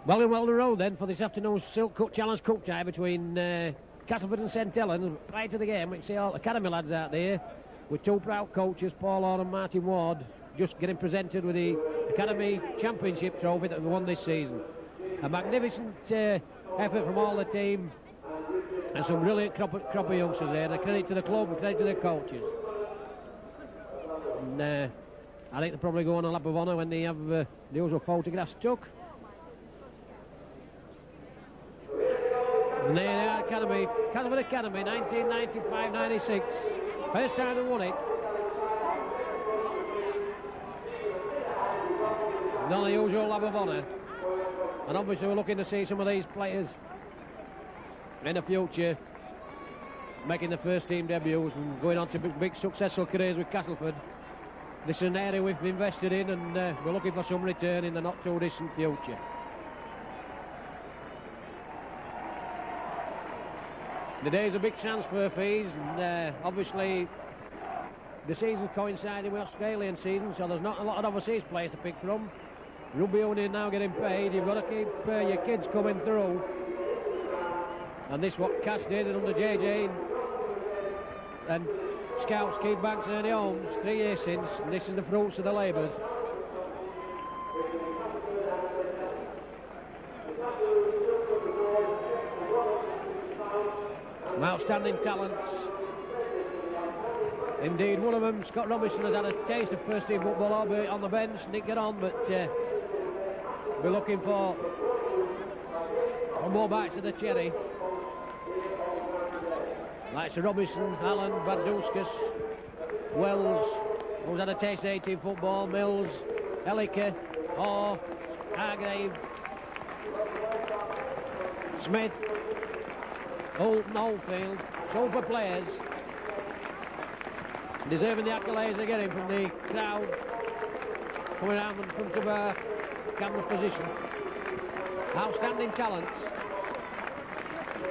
Welden Road then for this afternoon's Silk Cup Challenge Cup tie between Castleford and St Helens. Prior to the game, we can see all academy lads out there with two proud coaches, Paul Orr and Martin Ward, just getting presented with the Academy Championship trophy that we won this season. A magnificent effort from all the team and some brilliant crop of youngsters there. And a credit to the club and credit to the coaches. And I think they'll probably go on a lap of honour when they have the usual photographs took. And there they are, Academy, Castleford Academy, 1995-96. First time they won it. Not the usual lap of honour. And obviously we're looking to see some of these players in the future making the first team debuts and going on to big successful careers with Castleford. This is an area we've invested in, and we're looking for some return in the not too distant future. The days of big transfer fees, and obviously the season's coinciding with Australian season, so there's not a lot of overseas players to pick from. Rugby union now getting paid. You've got to keep your kids coming through, and this is what Cass did under JJ and scouts Keith Banks and Ernie Holmes 3 years since, and this is the fruits of the labours. Some outstanding talents. Indeed, one of them, Scott Robinson, has had a taste of first team football, albeit on the bench, didn't get on, but we're looking for more bites of the cherry. Like Sir Robinson, Allen, Baduskas, Wells, who's had a taste of 18 football, Mills, Ellicott, Orr, Hargrave, Smith, Holton, Oldfield, super players, deserving the accolades they're getting from the crowd coming out in front of our camera position. Outstanding talents.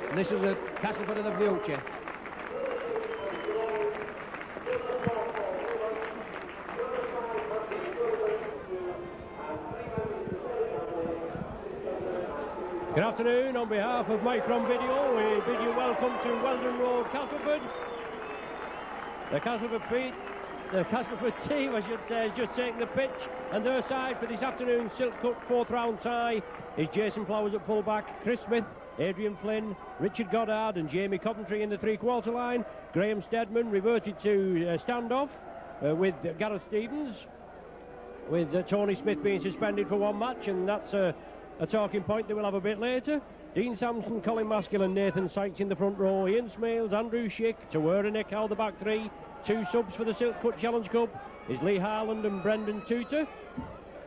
And this is a Castleford of the future. Good afternoon. On behalf of Micron Video, we bid you welcome to Welden Road, Castleford. The Castleford team, I should say, has just taken the pitch, and their side for this afternoon's Silk Cup fourth round tie is Jason Flowers at full-back, Chris Smith, Adrian Flynn, Richard Goddard and Jamie Coventry in the three-quarter line. Graham Steadman reverted to standoff with Gareth Stevens, with Tony Smith being suspended for one match, and that's a talking point that we'll have a bit later. Dean Sampson, Colin Maskill and Nathan Sykes in the front row. Ian Smales, Andrew Schick, Tawera Nichow the back three. Two subs for the Silk Cut Challenge Cup is Lee Harland and Brendan Tutor.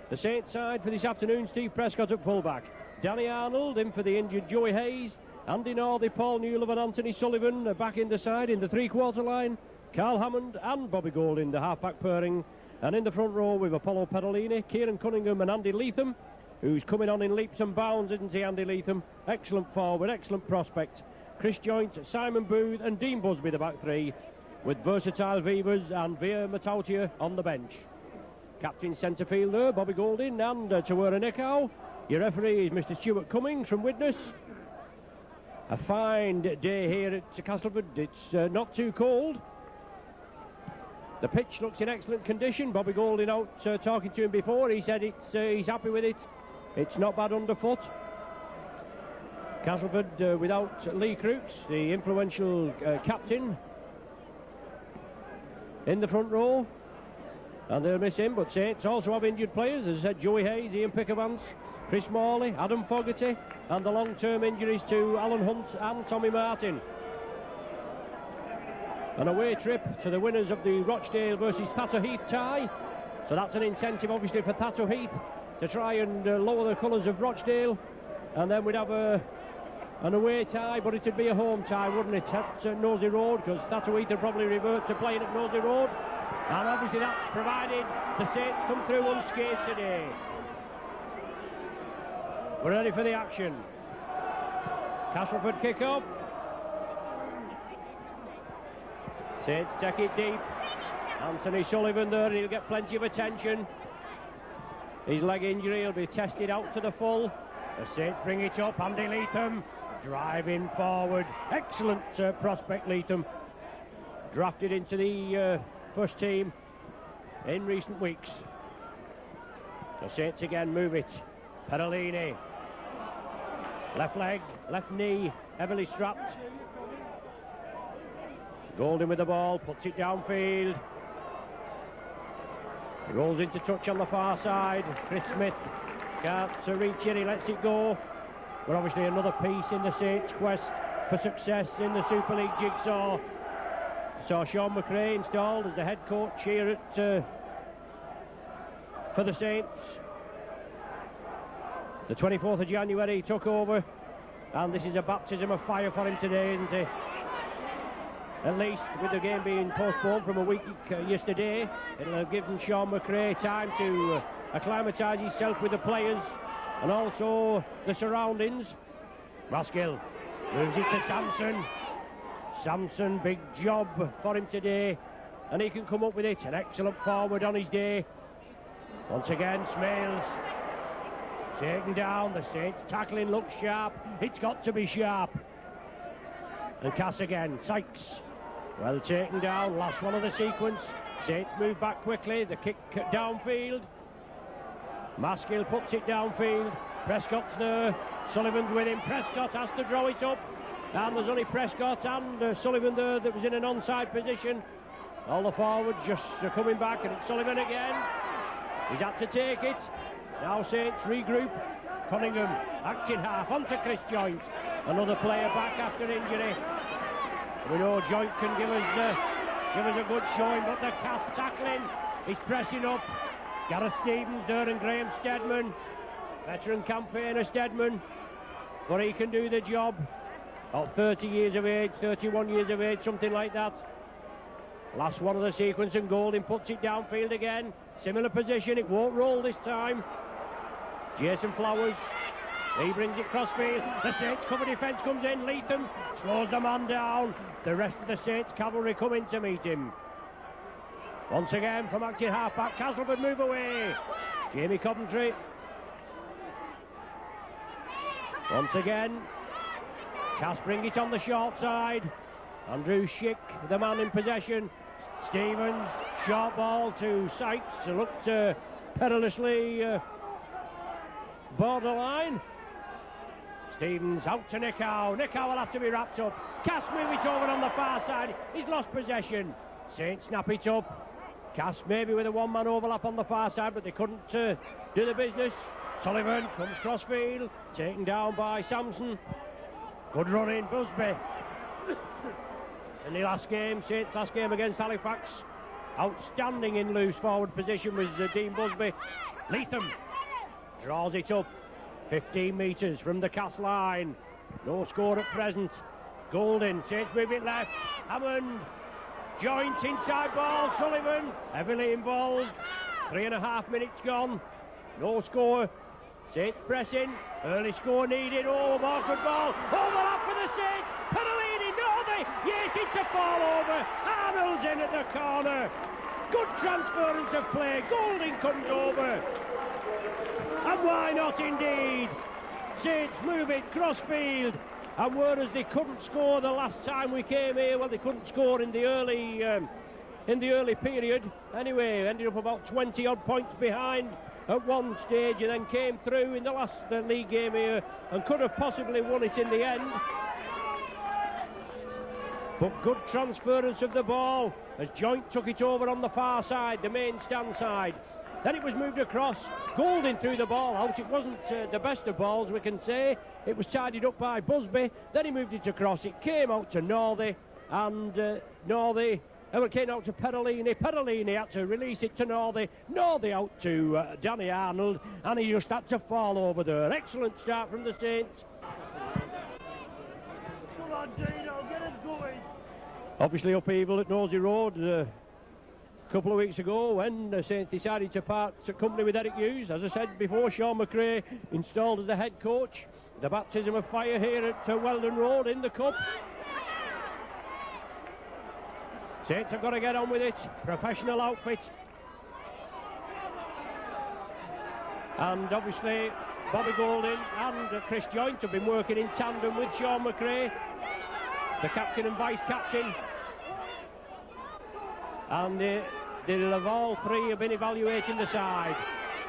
The Saints side for this afternoon, Steve Prescott at fullback. Danny Arnold in for the injured Joey Hayes. Andy Northey, Paul Newlove and Anthony Sullivan back in the side in the three-quarter line. Carl Hammond and Bobby Golding, the half-back pairing. And in the front row with Apollo Pedalini, Kieran Cunningham and Andy Leatham, who's coming on in leaps and bounds, isn't he, Andy Leatham? Excellent forward, excellent prospect. Chris Joint, Simon Booth and Dean Busby, the back three, with versatile Vivas and Veer Matautia on the bench. Captain centre fielder, Bobby Golding and Tawera Nichow. Your referee is Mr. Stuart Cummings from Widnes. A fine day here at Castleford. It's not too cold. The pitch looks in excellent condition. Bobby Golding out talking to him before. He said he's happy with it. It's not bad underfoot. Castleford without Lee Crooks, the influential captain, in the front row. And they'll miss him, but Saints also have injured players. As I said, Joey Hayes, Ian Pickervance, Chris Morley, Adam Fogarty, and the long-term injuries to Alan Hunt and Tommy Martin. An away trip to the winners of the Rochdale versus Thatto Heath tie. So that's an incentive, obviously, for Thatto Heath to try and lower the colours of Rochdale. And then we'd have an away tie, but it'd be a home tie, wouldn't it, at Nosey Road, because Thatto Heath would probably revert to playing at Nosey Road. And obviously that's provided the Saints come through unscathed today. We're ready for the action. Castleford kick up. Saints take it deep. Anthony Sullivan there, and he'll get plenty of attention. His leg injury will be tested out to the full. The Saints bring it up. Andy Leatham driving forward. Excellent prospect, Leatham. Drafted into the first team in recent weeks. The Saints again move it. Perolini. Left leg, left knee, heavily strapped. Golden with the ball, puts it downfield. He rolls into touch on the far side. Chris Smith can't reach it, he lets it go. But obviously another piece in the Saints' quest for success in the Super League jigsaw. Saw Sean McRae installed as the head coach here at for the Saints. The 24th of January he took over, and this is a baptism of fire for him today, isn't it? At least with the game being postponed from a week yesterday, it'll have given Sean McRae time to acclimatise himself with the players and also the surroundings. Maskill moves it to Samson. Samson, big job for him today, and he can come up with it. An excellent forward on his day. Once again, Smales taken down. The Saints tackling looks sharp. It's got to be sharp. And Cass again. Sykes, well taken down. Last one of the sequence. Saints move back quickly. The kick downfield. Maskill puts it downfield. Prescott's there. Sullivan's with him. Prescott has to draw it up. And there's only Prescott and Sullivan there that was in an onside position. All the forwards just coming back, and it's Sullivan again. He's had to take it. Now Saints regroup. Cunningham, acting half, onto Chris Joint. Another player back after injury. We know Joint can give us a good showing, but the cast tackling is pressing up. Gareth Stevens there and Graham Steadman. Veteran campaigner Steadman, but he can do the job. About 30 years of age, 31 years of age, something like that. Last one of the sequence, and Golding puts it downfield again. Similar position, it won't roll this time. Jason Flowers, he brings it crossfield. The Saints cover defence comes in. Leatham slows the man down. The rest of the Saints cavalry come in to meet him. Once again from acting half-back, Castleford move away. Jamie Coventry. Once again, Cass bring it on the short side. Andrew Schick, the man in possession. Stevens, short ball to Sykes, looked perilously borderline. Stevens out to Nicow. Nicow will have to be wrapped up. Cass move it over on the far side. He's lost possession. Saints snap it up. Cass maybe with a one-man overlap on the far side, but they couldn't do the business. Sullivan comes crossfield, taken down by Samson. Good run in, Busby. In the last game, Saints' last game against Halifax, outstanding in loose forward position was Dean Busby. Leatham draws it up, 15 metres from the Cass line. No score at present. Golden, Saints move it left. Hammond, Joint inside ball. Sullivan heavily involved. 3.5 minutes gone. No score. Saints pressing. Early score needed. Oh, awkward ball. Overlap for the Saints. Perolini, Northey. Yes, it's a fall over. Arnold's in at the corner. Good transference of play. Golding comes over. And why not indeed? Saints move it crossfield. And whereas they couldn't score the last time we came here, well, they couldn't score in the early period. Anyway, ended up about 20 odd points behind at one stage, and then came through in the last league game here and could have possibly won it in the end. But good transference of the ball as Joint took it over on the far side, the main stand side. Then it was moved across. Golding threw the ball out. It wasn't the best of balls, we can say. It was tidied up by Busby. Then he moved it across. It came out to Northey, and Northey came out to Perolini. Perolini had to release it to Northey. Northey out to Danny Arnold, and he just had to fall over there. Excellent start from the Saints. Come on, Dino, get it going. Obviously upheaval at Nosey Road a couple of weeks ago when the Saints decided to part company with Eric Hughes. As I said before, Sean McRae installed as the head coach. The baptism of fire here at Weldon Road in the Cup. Saints have got to get on with it. Professional outfit. And obviously Bobby Golding and Chris Joynt have been working in tandem with Sean McRae, the captain and vice-captain. And they'll have all three have been evaluating the side.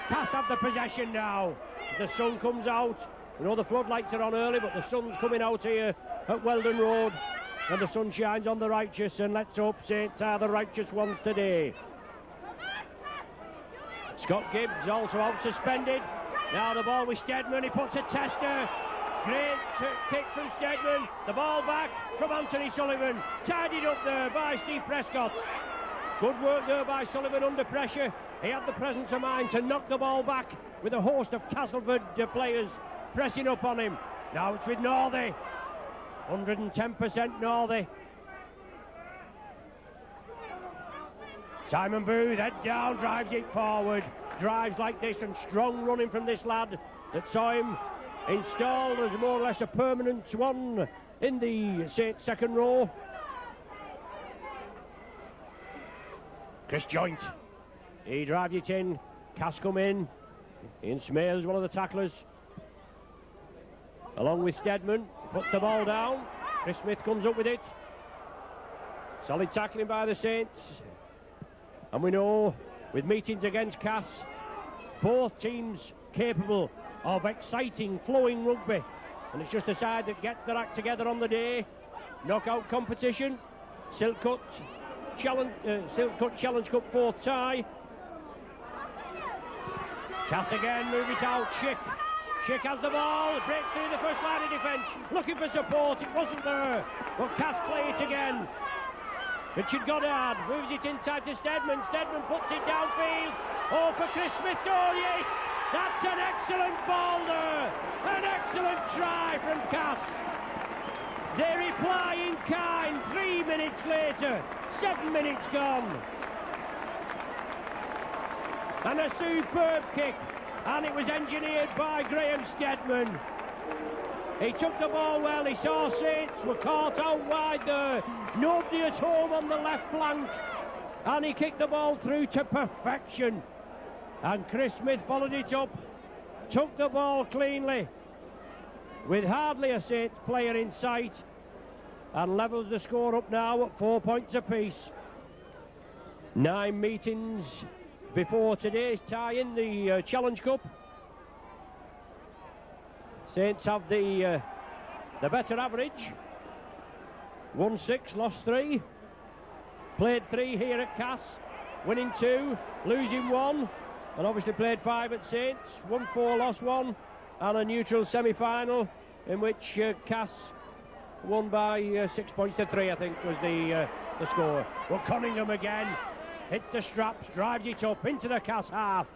Cass have the possession now. The sun comes out. You know the floodlights are on early, but the sun's coming out here at Weldon Road, and the sun shines on the righteous, and let's hope Saints are the righteous ones today. Scott Gibbs also out suspended. Now the ball with Steadman, he puts a tester. Great kick from Steadman. The ball back from Anthony Sullivan. Tidied up there by Steve Prescott. Good work there by Sullivan under pressure. He had the presence of mind to knock the ball back with a host of Castleford players pressing up on him. Now it's with Northey. 110% Northey. Simon Booth, head down, drives it forward. Drives like this, and strong running from this lad that saw him installed as more or less a permanent one in the second row. Chris Joynt, he drives it in. Cass come in. Ian Smales, one of the tacklers, along with Steadman, puts the ball down. Chris Smith comes up with it. Solid tackling by the Saints. And we know, with meetings against Cass, both teams capable of exciting, flowing rugby. And it's just the side that gets their act together on the day. Knockout competition. Silkcut Challenge Cup fourth tie. Cass again, move it out. Schick has the ball, breaks through the first line of defence, looking for support, it wasn't there, but Cass play it again. Richard Goddard moves it inside to Steadman. Steadman puts it downfield. Oh, for Chris Smith. Oh, yes! That's an excellent ball there. An excellent try from Cass. They reply in kind 3 minutes later. 7 minutes gone. And a superb kick. And it was engineered by Graham Steadman. He took the ball well. He saw Saints were caught out wide there. Nobody at home on the left flank. And he kicked the ball through to perfection. And Chris Smith followed it up. Took the ball cleanly, with hardly a Saints player in sight. And levels the score up now at 4 points apiece. 9 meetings before today's tie in the Challenge Cup. Saints have the better average. 1-6, lost 3. Played 3 here at Cass, winning 2, losing 1, and obviously played 5 at Saints. 1-4, lost 1, and a neutral semi-final in which Cass won by 6 points to 3, I think was the score. Well, Cunningham again hits the straps, drives it up into the Cass half.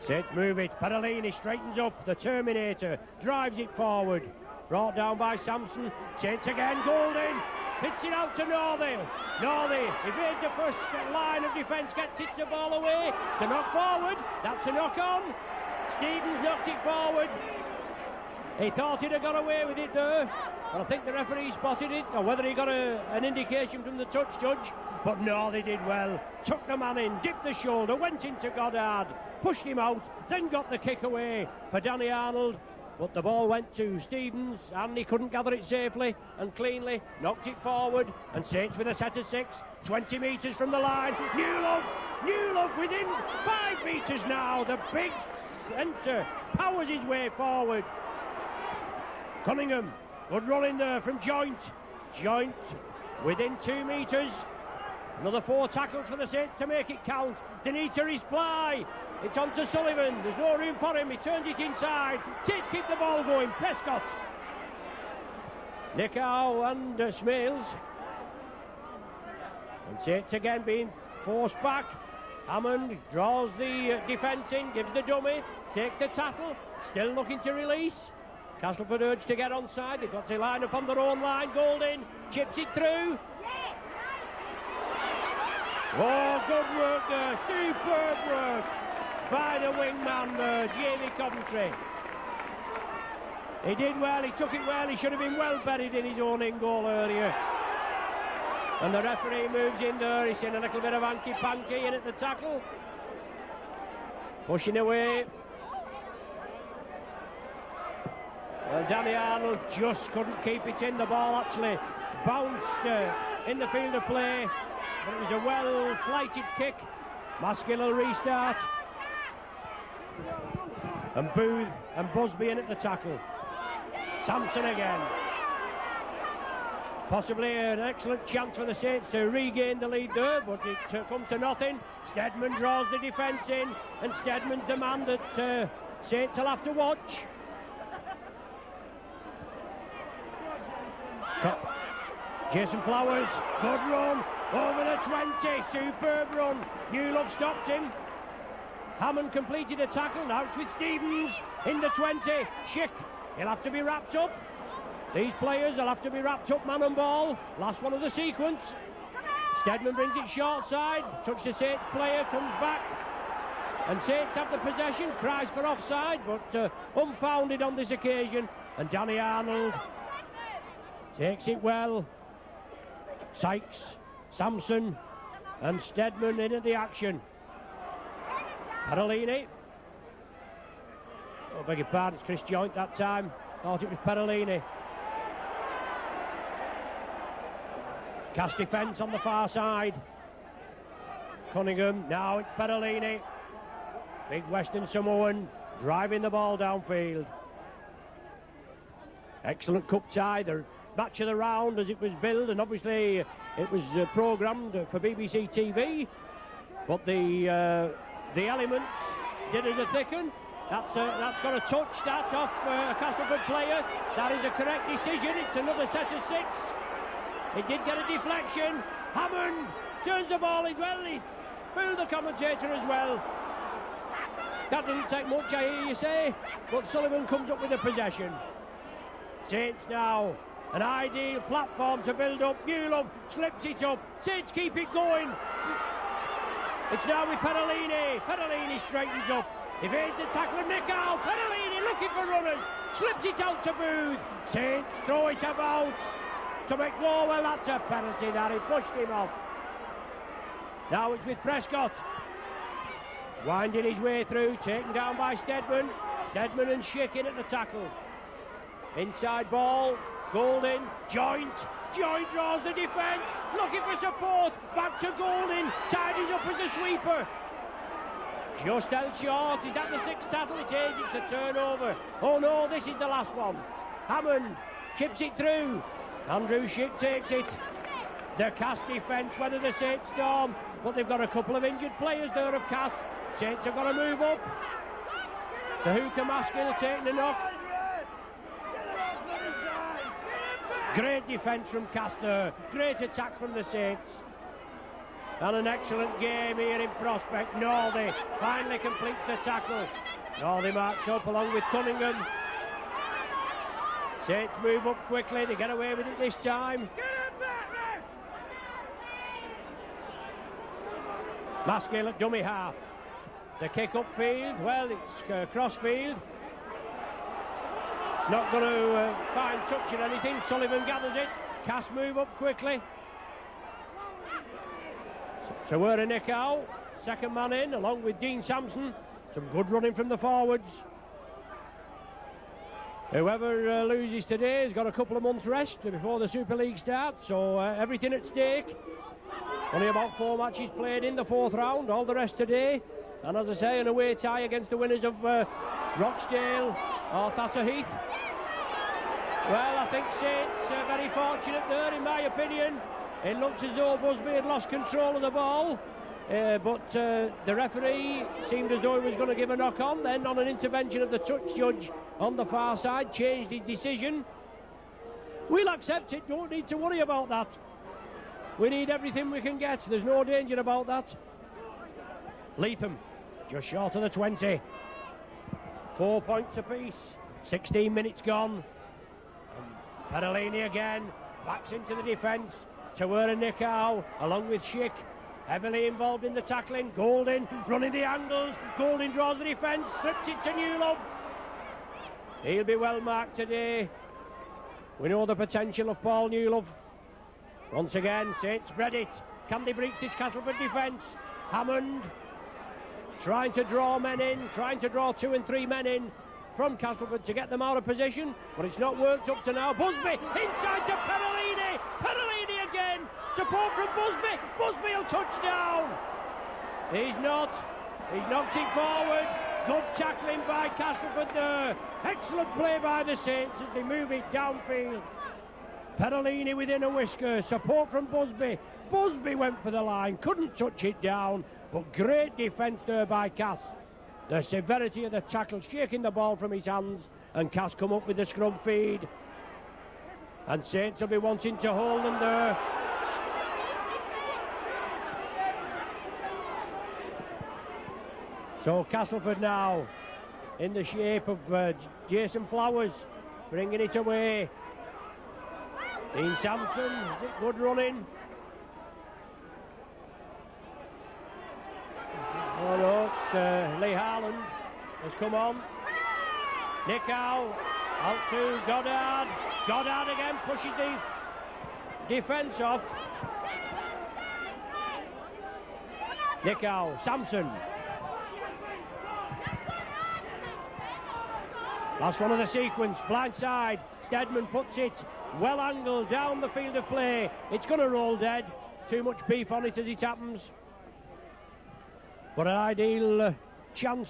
Saints move it. Perolini straightens up. The Terminator drives it forward. Brought down by Sampson. Saints again. Golding hits it out to Northey. Northey evades the first line of defence. Gets it the ball away. It's a knock forward. That's a knock on. Stevens knocked it forward. He thought he'd have got away with it there. I think the referee spotted it, or whether he got an indication from the touch judge. But no, they did well. Took the man in, dipped the shoulder, went into Goddard, pushed him out, then got the kick away for Danny Arnold. But the ball went to Stevens, and he couldn't gather it safely and cleanly. Knocked it forward, and Saints with a set of 6, 20 metres from the line. Newlove within 5 metres now. The big centre powers his way forward. Cunningham, good run in there from Joynt. Joynt within 2 metres. Another 4 tackles for the Saints to make it count. They need to reply. It's on to Sullivan. There's no room for him. He turns it inside. Saints keep the ball going. Prescott. Nickau and Smales. And Saints again being forced back. Hammond draws the defence in, gives the dummy, takes the tackle. Still looking to release. Castleford urged to get onside. They've got to line up on their own line. Golding chips it through. Oh, good work there. Superb work by the wingman there, Jamie Coventry. He did well, he took it well. He should have been well buried in his own in goal earlier. And the referee moves in there. He's seen a little bit of hanky-panky in at the tackle. Pushing away. Well, Danny Arnold just couldn't keep it in. The ball actually bounced in the field of play, but it was a well-flighted kick. Maskell will restart. And Booth and Busby in at the tackle. Sampson again. Possibly an excellent chance for the Saints to regain the lead there, but it come to nothing. Steadman draws the defence in, and Steadman's demand that Saints will have to watch. Jason Flowers, good run, over the 20, superb run. Newlove stopped him. Hammond completed a tackle, now it's with Stevens in the 20. Schick, he'll have to be wrapped up. These players will have to be wrapped up, man and ball. Last one of the sequence. Steadman brings it short side, touch the Saints player, comes back. And Saints have the possession, cries for offside, but unfounded on this occasion. And Danny Arnold takes it well. Sykes, Sampson and Steadman in at the action. Perolini. Oh, beg your pardon, it's Chris Joint that time. Thought it was Perolini. Cast defence on the far side. Cunningham, now it's Perolini. Big Western Samoan driving the ball downfield. Excellent cup tie, the match of the round as it was billed, and obviously it was programmed for BBC TV, but the elements did as a thicken. That's got a touch that off a Castleford player. That is a correct decision. It's another set of 6. It did get a deflection. Hammond turns the ball as well. He fooled the commentator as well. That didn't take much, I hear you say, but Sullivan comes up with the possession. Saints now, an ideal platform to build up. Newlove slips it up. Saints keep it going. It's now with Perolini. Perolini straightens up. Evades the tackle of Nick out. Perolini looking for runners. Slips it out to Booth. Saints throw it about to McLaw. Well, that's a penalty that he pushed him off. Now it's with Prescott. Winding his way through, taken down by Steadman. Steadman and Schick in at the tackle. Inside ball, Golding, Joint draws the defence, looking for support, back to Golding, tidies up as a sweeper. Just held short, is that the 6th tackle it is? It's a turnover. Oh no, this is the last one. Hammond chips it through, Andrew Schick takes it. The Cass defence, whether the Saints storm, but they've got a couple of injured players there of Cass. Saints have got to move up. The hooker Maskell taking the knock. Great defence from Castor, great attack from the Saints. And an excellent game here in Prospect. Northey finally completes the tackle. Northey marks up along with Cunningham. Saints move up quickly, they get away with it this time. Maskell at dummy half. The kick upfield, well, it's crossfield. Not going to find touch or anything. Sullivan gathers it. Cass move up quickly. Tawera Nickau, second man in, along with Dean Sampson. Some good running from the forwards. Whoever loses today has got a couple of months rest before the Super League starts, so everything at stake. Only about 4 matches played in the 4th round, all the rest today. And as I say, an away tie against the winners of Rochdale or Thatcher Heath. Well, I think Saints are very fortunate there, in my opinion. It looked as though Busby had lost control of the ball, but the referee seemed as though he was going to give a knock on. Then, on an intervention of the touch judge on the far side, changed his decision. We'll accept it, don't need to worry about that. We need everything we can get, there's no danger about that. Leatham, just short of the 20. 4 points apiece, 16 minutes gone. Perolini again, backs into the defence. Tawera Nickau, along with Schick, heavily involved in the tackling. Golding running the angles. Golding draws the defence, slips it to Newlove. He'll be well marked today. We know the potential of Paul Newlove. Once again, Saints spread it. Can they breach this Castleford defence? Hammond trying to draw men in, trying to draw 2 and 3 men in from Castleford to get them out of position, but it's not worked up to now. Busby inside to Perolini. Perolini again. Support from Busby. Busby will touch down. He's not. He's knocked it forward. Good tackling by Castleford there. Excellent play by the Saints as they move it downfield. Perolini within a whisker. Support from Busby. Busby went for the line. Couldn't touch it down. But great defence there by Cass. The severity of the tackle, shaking the ball from his hands. And Cass come up with the scrum feed. And Saints will be wanting to hold them there. So Castleford now in the shape of Jason Flowers, bringing it away. Dean Sampson, is it good running? Oh no, it's Lee Harland has come on. Nick Howe, out to Goddard. Goddard again pushes the defence off. Nick Howe, Sampson. Last one of the sequence, blind side. Stedman puts it well angled down the field of play. It's going to roll dead. Too much beef on it as it happens. But an ideal chance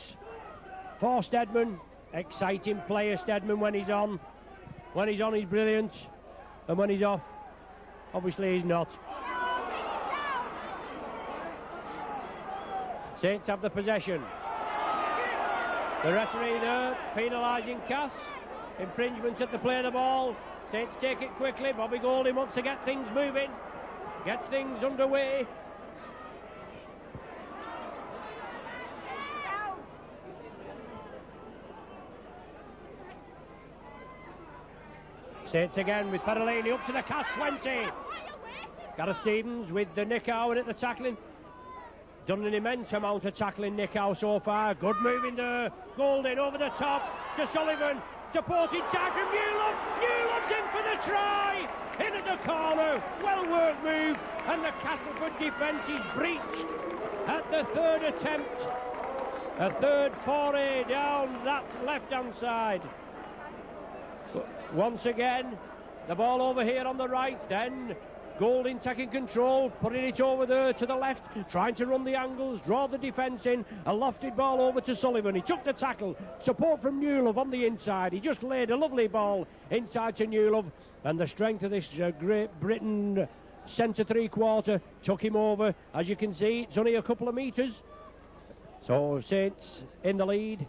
for Stedman. Exciting player Stedman when he's on. When he's on he's brilliant. And when he's off, obviously he's not. Saints have the possession. The referee there penalising Cass. Infringement at the play of the ball. Saints take it quickly. Bobby Golding wants to get things moving. Gets things underway. Saints again with Perolini up to the Cass 20. Gareth Stevens with the Nick Howe at the tackling. Done an immense amount of tackling Nick Howe so far. Good moving there. Golding over the top to Sullivan. Supported side from Newlove. Newlove's in for the try. In at the corner. Well worked move. And the Castleford defence is breached at the third attempt. A third foray down that left-hand side. Once again, the ball over here on the right. Then Golding taking control, putting it over there to the left, trying to run the angles, draw the defence in. A lofted ball over to Sullivan. He took the tackle. Support from Newlove on the inside. He just laid a lovely ball inside to Newlove. And the strength of this Great Britain centre three-quarter took him over. As you can see, it's only a couple of metres. So Saints in the lead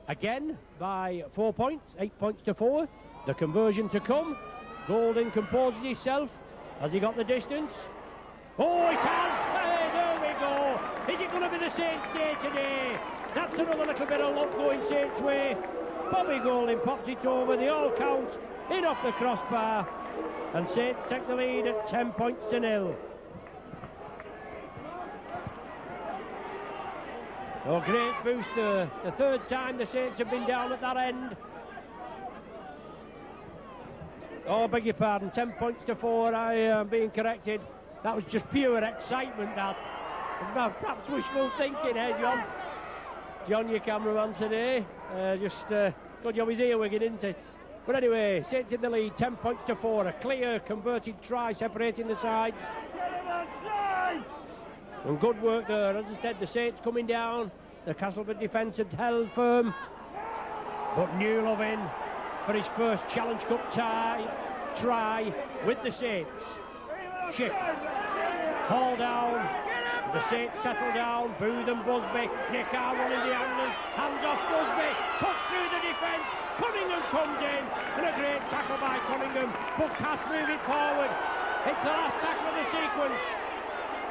again by 4 points, 8 points to 4. The conversion to come. Golding composes himself. Has he got the distance? Oh, it has! Hey, there we go! Is it going to be the Saints' day today? That's another little bit of luck going Saints' way. Bobby Golding pops it over. The all count in off the crossbar. And Saints take the lead at 10 points to 0. Oh, great booster. The third time the Saints have been down at that end. Oh, beg your pardon, 10 points to 4, I am being corrected. That was just pure excitement, that. Perhaps wishful thinking, eh, John? John, your cameraman today. Good job he's here, Wigan, isn't he? But anyway, Saints in the lead, 10 points to 4. A clear, converted try separating the sides. And good work there. As I said, the Saints coming down. The Castleford defence had held firm. But Newlove in for his first Challenge Cup try with the Saints. Shift. Haul down. The Saints settle down. Booth and Busby. Nick Howe running the angles. Hands off Busby. Cuts through the defence. Cunningham comes in. And a great tackle by Cunningham. But Cass move it forward. It's the last tackle of the sequence.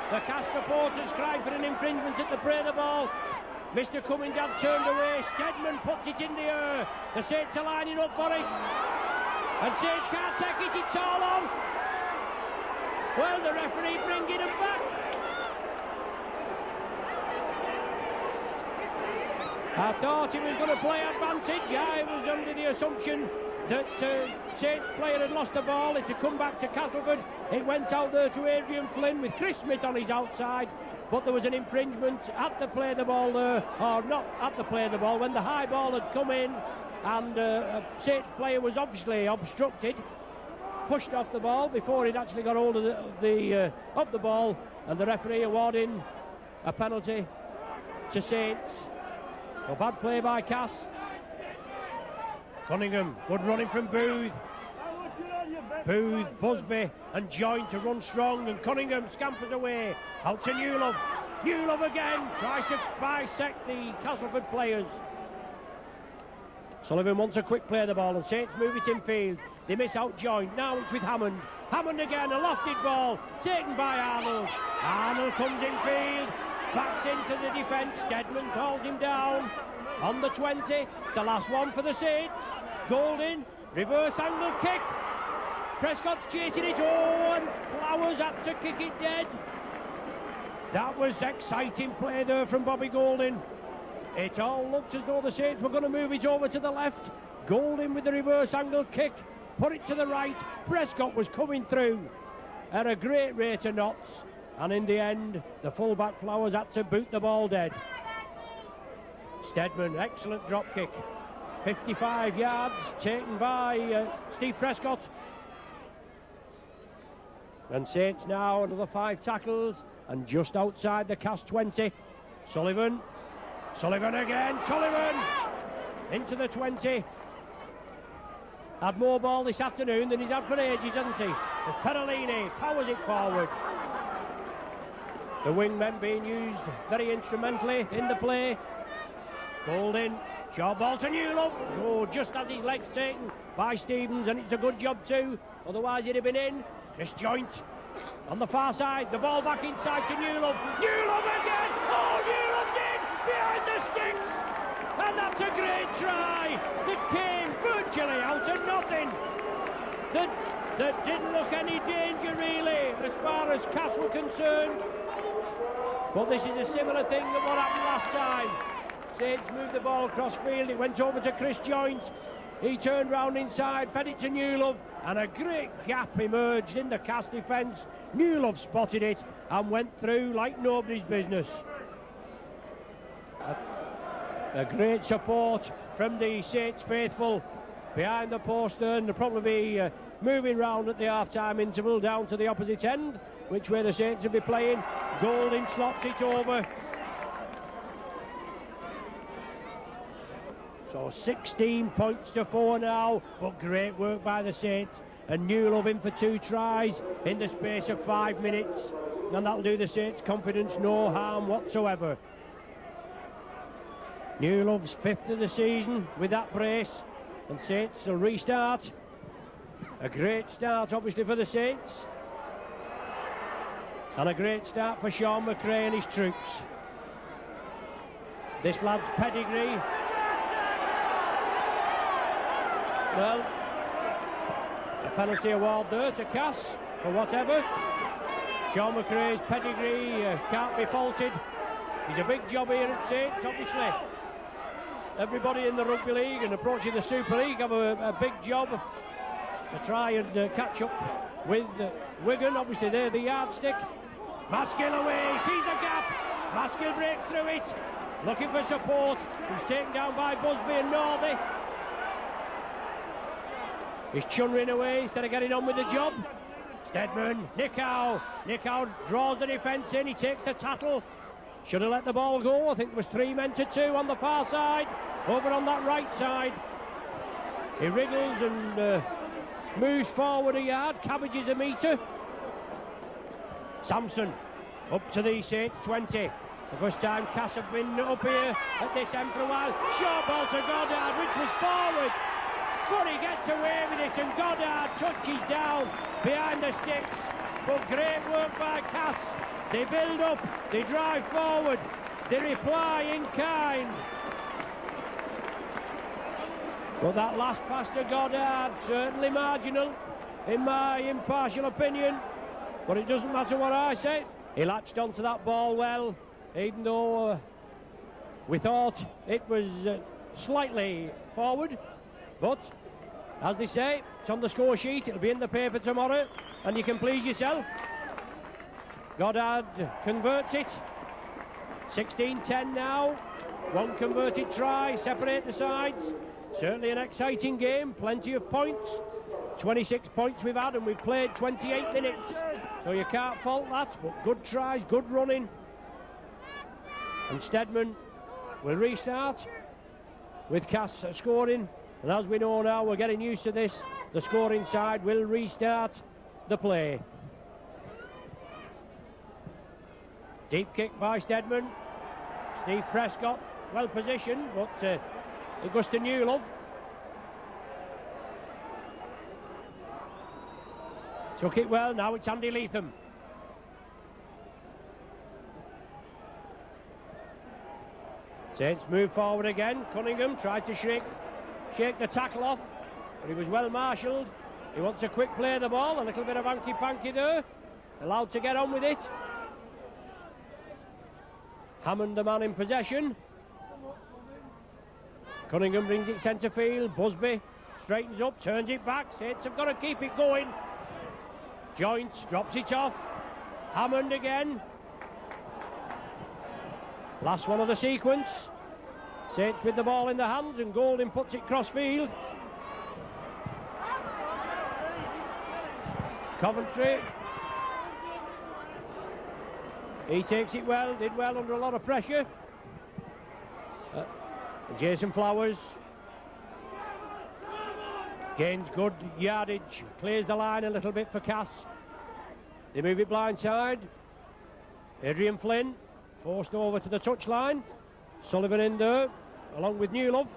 The Cass supporters crying for an infringement at the play of the ball. Mr. Cummingdad turned away. Stedman puts it in the air. The Saints are lining up for it. And Saints can't take it. It's all on. Well, the referee bringing him back. I thought he was going to play advantage. I was under the assumption that Saints player had lost the ball. It had come back to Castleford. It went out there to Adrian Flynn with Chris Smith on his outside, but there was an infringement at the play the ball there, or not at the play the ball, when the high ball had come in and a Saints player was obviously obstructed, pushed off the ball before he'd actually got hold of the ball, and the referee awarding a penalty to Saints. A bad play by Cass. Cunningham, good running from Booth. Booth, Busby and Joint to run strong, and Cunningham scampers away out to Newlove. Newlove again tries to bisect the Castleford players. Sullivan wants a quick play of the ball, and Saints move it in field. They miss out Joint. Now it's with Hammond. Hammond again, a lofted ball taken by Arnold. Arnold comes in field, backs into the defence. Stedman calls him down on the 20. The last one for the Saints. Golding, reverse angle kick. Prescott's chasing it, and Flowers had to kick it dead. That was exciting play there from Bobby Golding. It all looked as though the Saints were going to move it over to the left. Golding with the reverse angle kick, put it to the right. Prescott was coming through at a great rate of knots, and in the end, the fullback Flowers had to boot the ball dead. Stedman, excellent drop kick. 55 yards taken by Steve Prescott. And Saints now another 5 tackles and just outside the Cass 20. Sullivan again, Sullivan into the 20. Had more ball this afternoon than he's had for ages, hasn't he? As Perolini powers it forward. The wingmen being used very instrumentally in the play. Golding, short ball to Newlove. Oh, just as his legs taken by Stevens, and it's a good job too, otherwise he'd have been in. Chris Joint on the far side, the ball back inside to Newlove. Newlove again! Oh, Newlove's in behind the sticks! And that's a great try that came virtually out of nothing. That didn't look any danger really as far as Cass were concerned. But this is a similar thing to what happened last time. Saints moved the ball across field, it went over to Chris Joint. He turned round inside, fed it to Newlove, and a great gap emerged in the Cass defence. Newlove spotted it and went through like nobody's business. A great support from the Saints faithful behind the post there, and they'll probably be moving round at the half-time interval down to the opposite end, which way the Saints will be playing. Golding slots it over. So 16 points to 4 now, but great work by the Saints. And Newlove in for 2 tries in the space of 5 minutes. And that'll do the Saints' confidence no harm whatsoever. Newlove's 5th of the season with that brace. And Saints will restart. A great start, obviously, for the Saints. And a great start for Sean McRae and his troops. This lad's pedigree. Well, a penalty award there to Cass for whatever. Sean McRae's pedigree can't be faulted. He's a big job here at Saints, obviously. Everybody in the Rugby League and approaching the Super League have a big job to try and catch up with Wigan. Obviously they're the yardstick. Maskill away, sees the gap. Maskill breaks through it, looking for support. He's taken down by Busby and Northey. He's chunnering away instead of getting on with the job. Stedman, Nick Howe draws the defence in, he takes the tattle. Should have let the ball go. I think there was 3 men to 2 on the far side. Over on that right side. He wriggles and moves forward a yard, cabbages a metre. Sampson up to the Saints 20. The first time Cass have been up here at this end for a while. Short ball to Goddard, which was forward. But he gets away with it, and Goddard touches down behind the sticks. But great work by Cass. They build up, they drive forward, they reply in kind. But that last pass to Goddard, certainly marginal, in my impartial opinion. But it doesn't matter what I say. He latched onto that ball well, even though we thought it was slightly forward. But, as they say, it's on the score sheet, it'll be in the paper tomorrow. and you can please yourself. Goddard converts it. 16-10 now. One converted try, separate the sides. Certainly an exciting game, plenty of points. 26 points we've had, and we've played 28 minutes. So you can't fault that, but good tries, good running. And Steadman will restart with Cass scoring. And as we know now, we're getting used to this. The scoring side will restart the play. Deep kick by Steadman. Steve Prescott, well positioned, but Augusta Newlove. Took it well, now it's Andy Leatham. Saints move forward again. Cunningham tries to shake the tackle off, but he was well marshalled. He wants a quick play of the ball, a little bit of hanky-panky there. Allowed to get on with it. Hammond the man in possession. Cunningham brings it centre field. Busby straightens up, turns it back. Saints have got to keep it going. Joints drops it off. Hammond again. Last one of the sequence. Saints with the ball in the hands, and Golding puts it cross field. Coventry. He takes it well, did well under a lot of pressure. Jason Flowers gains good yardage, clears the line a little bit for Cass. They move it blindside. Adrian Flynn forced over to the touchline. Sullivan in there, along with Newlove.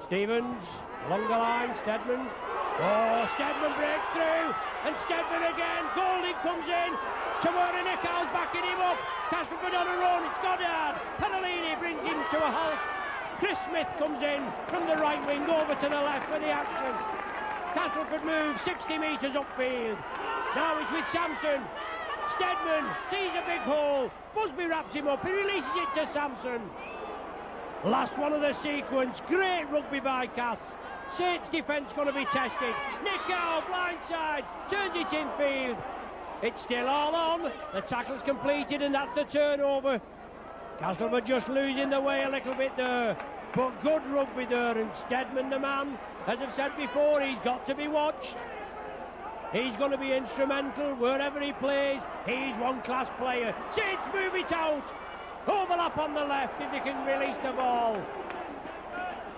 Stevens along the line. Steadman. Oh, Steadman breaks through, and Steadman again. Golding comes in. Tamara Nichol's backing him up. Castleford on a run. It's Goddard. Panalini brings him to a halt. Chris Smith comes in from the right wing over to the left for the action. Castleford moves 60 metres upfield. Now it's with Sampson. Steadman sees a big hole. Busby wraps him up. He releases it to Sampson. Last one of the sequence. Great rugby by Cass. Saints defence going to be tested. Nick Howe blindside. Turns it infield. It's still all on. The tackle's completed, and that's the turnover. Castleford just losing the way a little bit there. But good rugby there, and Steadman the man. As I've said before, he's got to be watched. He's going to be instrumental wherever he plays. He's one-class player. Saints move it out. Overlap on the left if they can release the ball.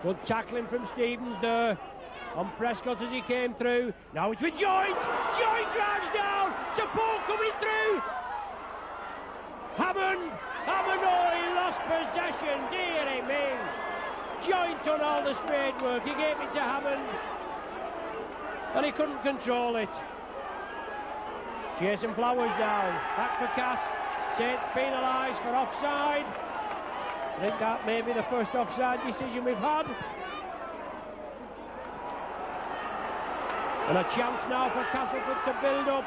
Good tackling from Stevens there on Prescott as he came through. Now it's with Joint. Joint drives down. Support coming through. Hammond. Oh, he lost possession. Dearie me. Joint on all the spade work. He gave it to Hammond, and he couldn't control it. Jason Flowers down. Back for Cass. Saints penalised for offside. I think that may be the first offside decision we've had. And a chance now for Castleford to build up.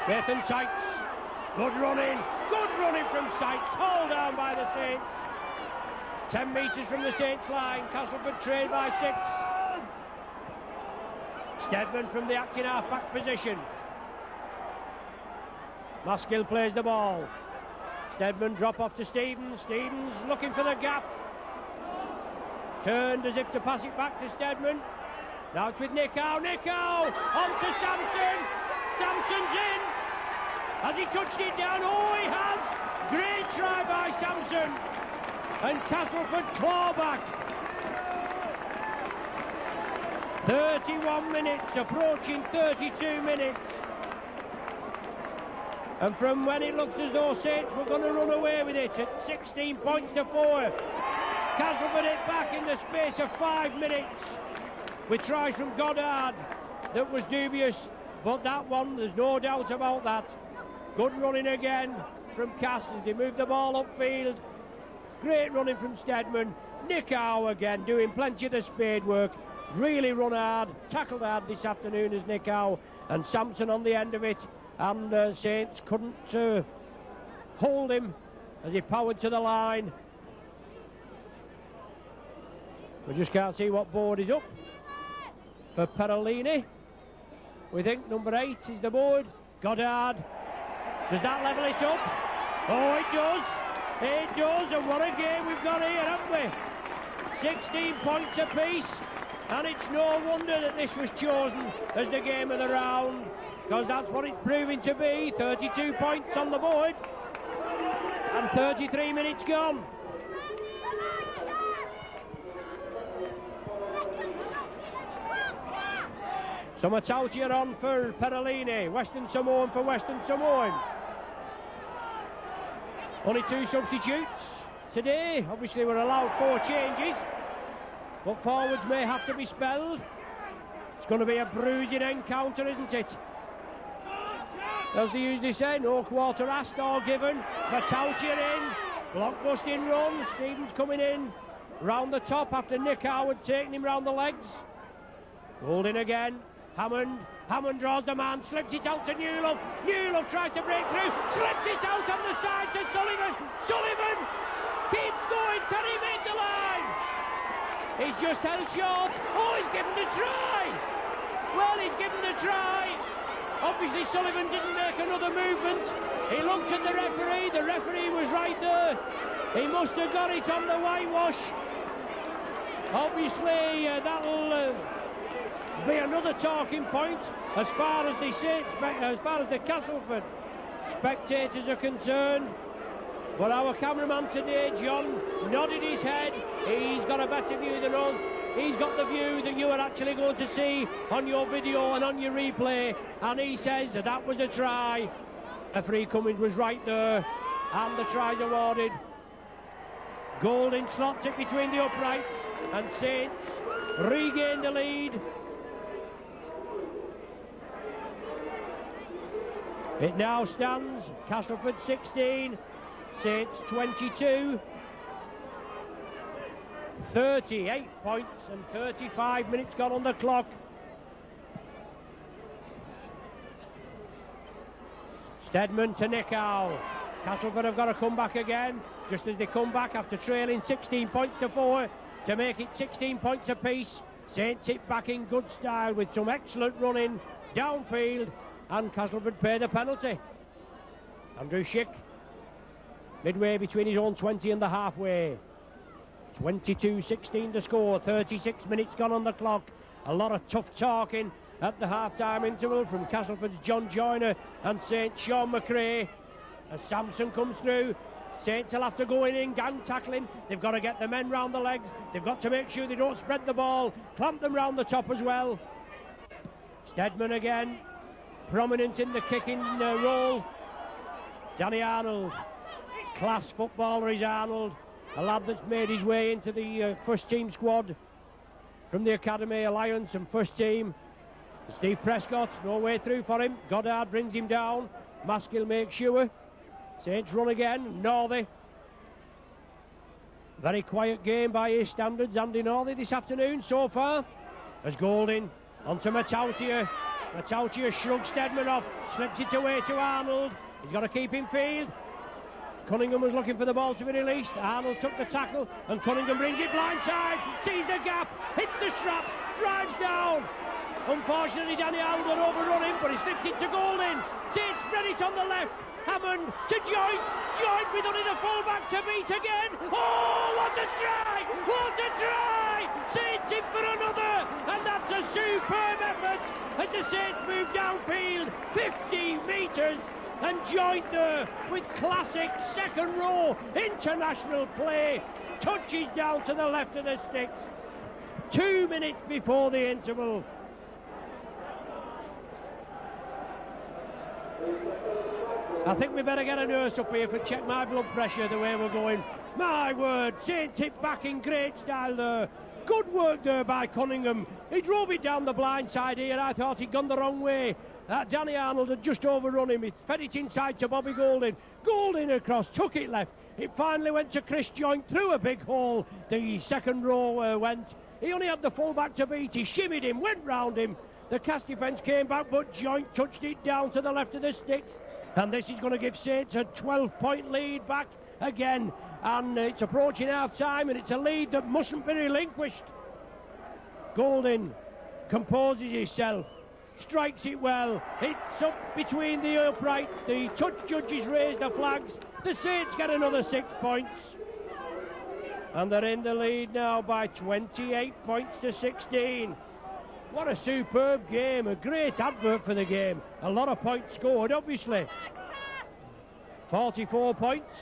Nathan Sykes. Good running from Sykes. Hauled down by the Saints. 10 metres from the Saints line. Castleford trailed by 6. Steadman from the acting half-back position. Maskill plays the ball. Steadman drop off to Stevens. Stevens looking for the gap. Turned as if to pass it back to Steadman. Now it's with Nick Howe. Nick Howe on to Sampson. Sampson's in. Has he touched it down? Oh, he has. Great try by Sampson. And Castleford claw back. 31 minutes, approaching 32 minutes. And from when it looks as though Saints were going to run away with it at 16 points to 4, Castleford it back in the space of 5 minutes with tries from Goddard that was dubious, but that one, there's no doubt about that. Good running again from Cass as they move the ball upfield. Great running from Steadman. Nick Howe again doing plenty of the spade work. Really run hard, tackled hard this afternoon as Nick Howe, and Sampson on the end of it. And Saints couldn't hold him as he powered to the line. We just can't see what board is up. for Perolini. We think number 8 is the board. Goddard. Does that level it up? Oh, it does. It does, and what a game we've got here, haven't we? 16 points apiece, and it's no wonder that this was chosen as the game of the round, because that's what it's proving to be. 32 points on the board, and 33 minutes gone. So Matautia on for Perolini, Western Samoan for Western Samoan. Only 2 substitutes today. Obviously we're allowed 4 changes, but forwards may have to be spelled. It's going to be a bruising encounter, isn't it? As they usually say, no quarter asked or given. Matautia in, blockbusting run. Stevens coming in round the top after Nick Howard taking him round the legs. Holding again. Hammond draws the man, slips it out to Newlove. Newlove tries to break through, slips it out on the side to Sullivan. Sullivan keeps going, can he make the line? He's just held short. Oh, he's given the try. Well, he's given the try. Obviously Sullivan didn't make another movement. He looked at the referee was right there. He must have got it on the whitewash. Obviously that'll be another talking point as far as the Castleford spectators are concerned. But our cameraman today, John, nodded his head. He's got a better view than us. He's got the view that you are actually going to see on your video and on your replay, and he says that was a try. Referee Cummins was right there, and the try's awarded. Golding slots it between the uprights, and Saints regain the lead. It now stands Castleford 16, Saints 22. 38 points and 35 minutes gone on the clock. Stedman to Nichow. Castleford have got to come back again, just as they come back after trailing 16 points to 4 to make it 16 points apiece. Saints it back in good style with some excellent running downfield, and Castleford pay the penalty. Andrew Schick midway between his own 20 and the halfway. 22-16 to score, 36 minutes gone on the clock. A lot of tough talking at the half-time interval from Castleford's John Joyner and Saints Sean McRae. As Sampson comes through, Saints will have to go in gang tackling. They've got to get the men round the legs. They've got to make sure they don't spread the ball, clamp them round the top as well. Stedman again, prominent in the kicking role. Danny Arnold, class footballer is Arnold. A lad that's made his way into the first team squad from the Academy Alliance and first team. Steve Prescott, no way through for him. Goddard brings him down. Maskill makes sure. Saints run again. Northey. Very quiet game by his standards. Andy Northey this afternoon so far. As Golding onto Matautia. Matautia shrugs Stedman off. Slips it away to Arnold. He's got to keep in field. Cunningham was looking for the ball to be released. Arnold took the tackle and Cunningham brings it blindside, sees the gap, hits the strap, drives down. Unfortunately Danny Arnold had overrun him, but he slipped it to Golding. Saints spread it on the left. Hammond to Joint with only the fullback to beat again. Oh, what a try! What a try! Saints in for another, and that's a superb effort as the Saints move downfield 50 metres. And Joint there with classic second row international play, touches down to the left of the sticks. 2 minutes before the interval. I think we better get a nurse up here to check my blood pressure the way we're going. My word, Saint tip back in great style there. Good work there by Cunningham. He drove it down the blind side here. I thought he'd gone the wrong way. Danny Arnold had just overrun him. He fed it inside to Bobby Golding. Golding across, took it left. It finally went to Chris Joint through a big hole. The second row went. He only had the fullback to beat. He shimmied him, went round him. The cast defence came back, but Joint touched it down to the left of the sticks. And this is going to give Saints a 12-point lead back again. And it's approaching half-time, and it's a lead that mustn't be relinquished. Golding composes himself, strikes it well, hits up between the uprights, the touch judges raise the flags, the Saints get another 6 points, and they're in the lead now by 28 points to 16. What a superb game, a great advert for the game, a lot of points scored obviously. 44 points,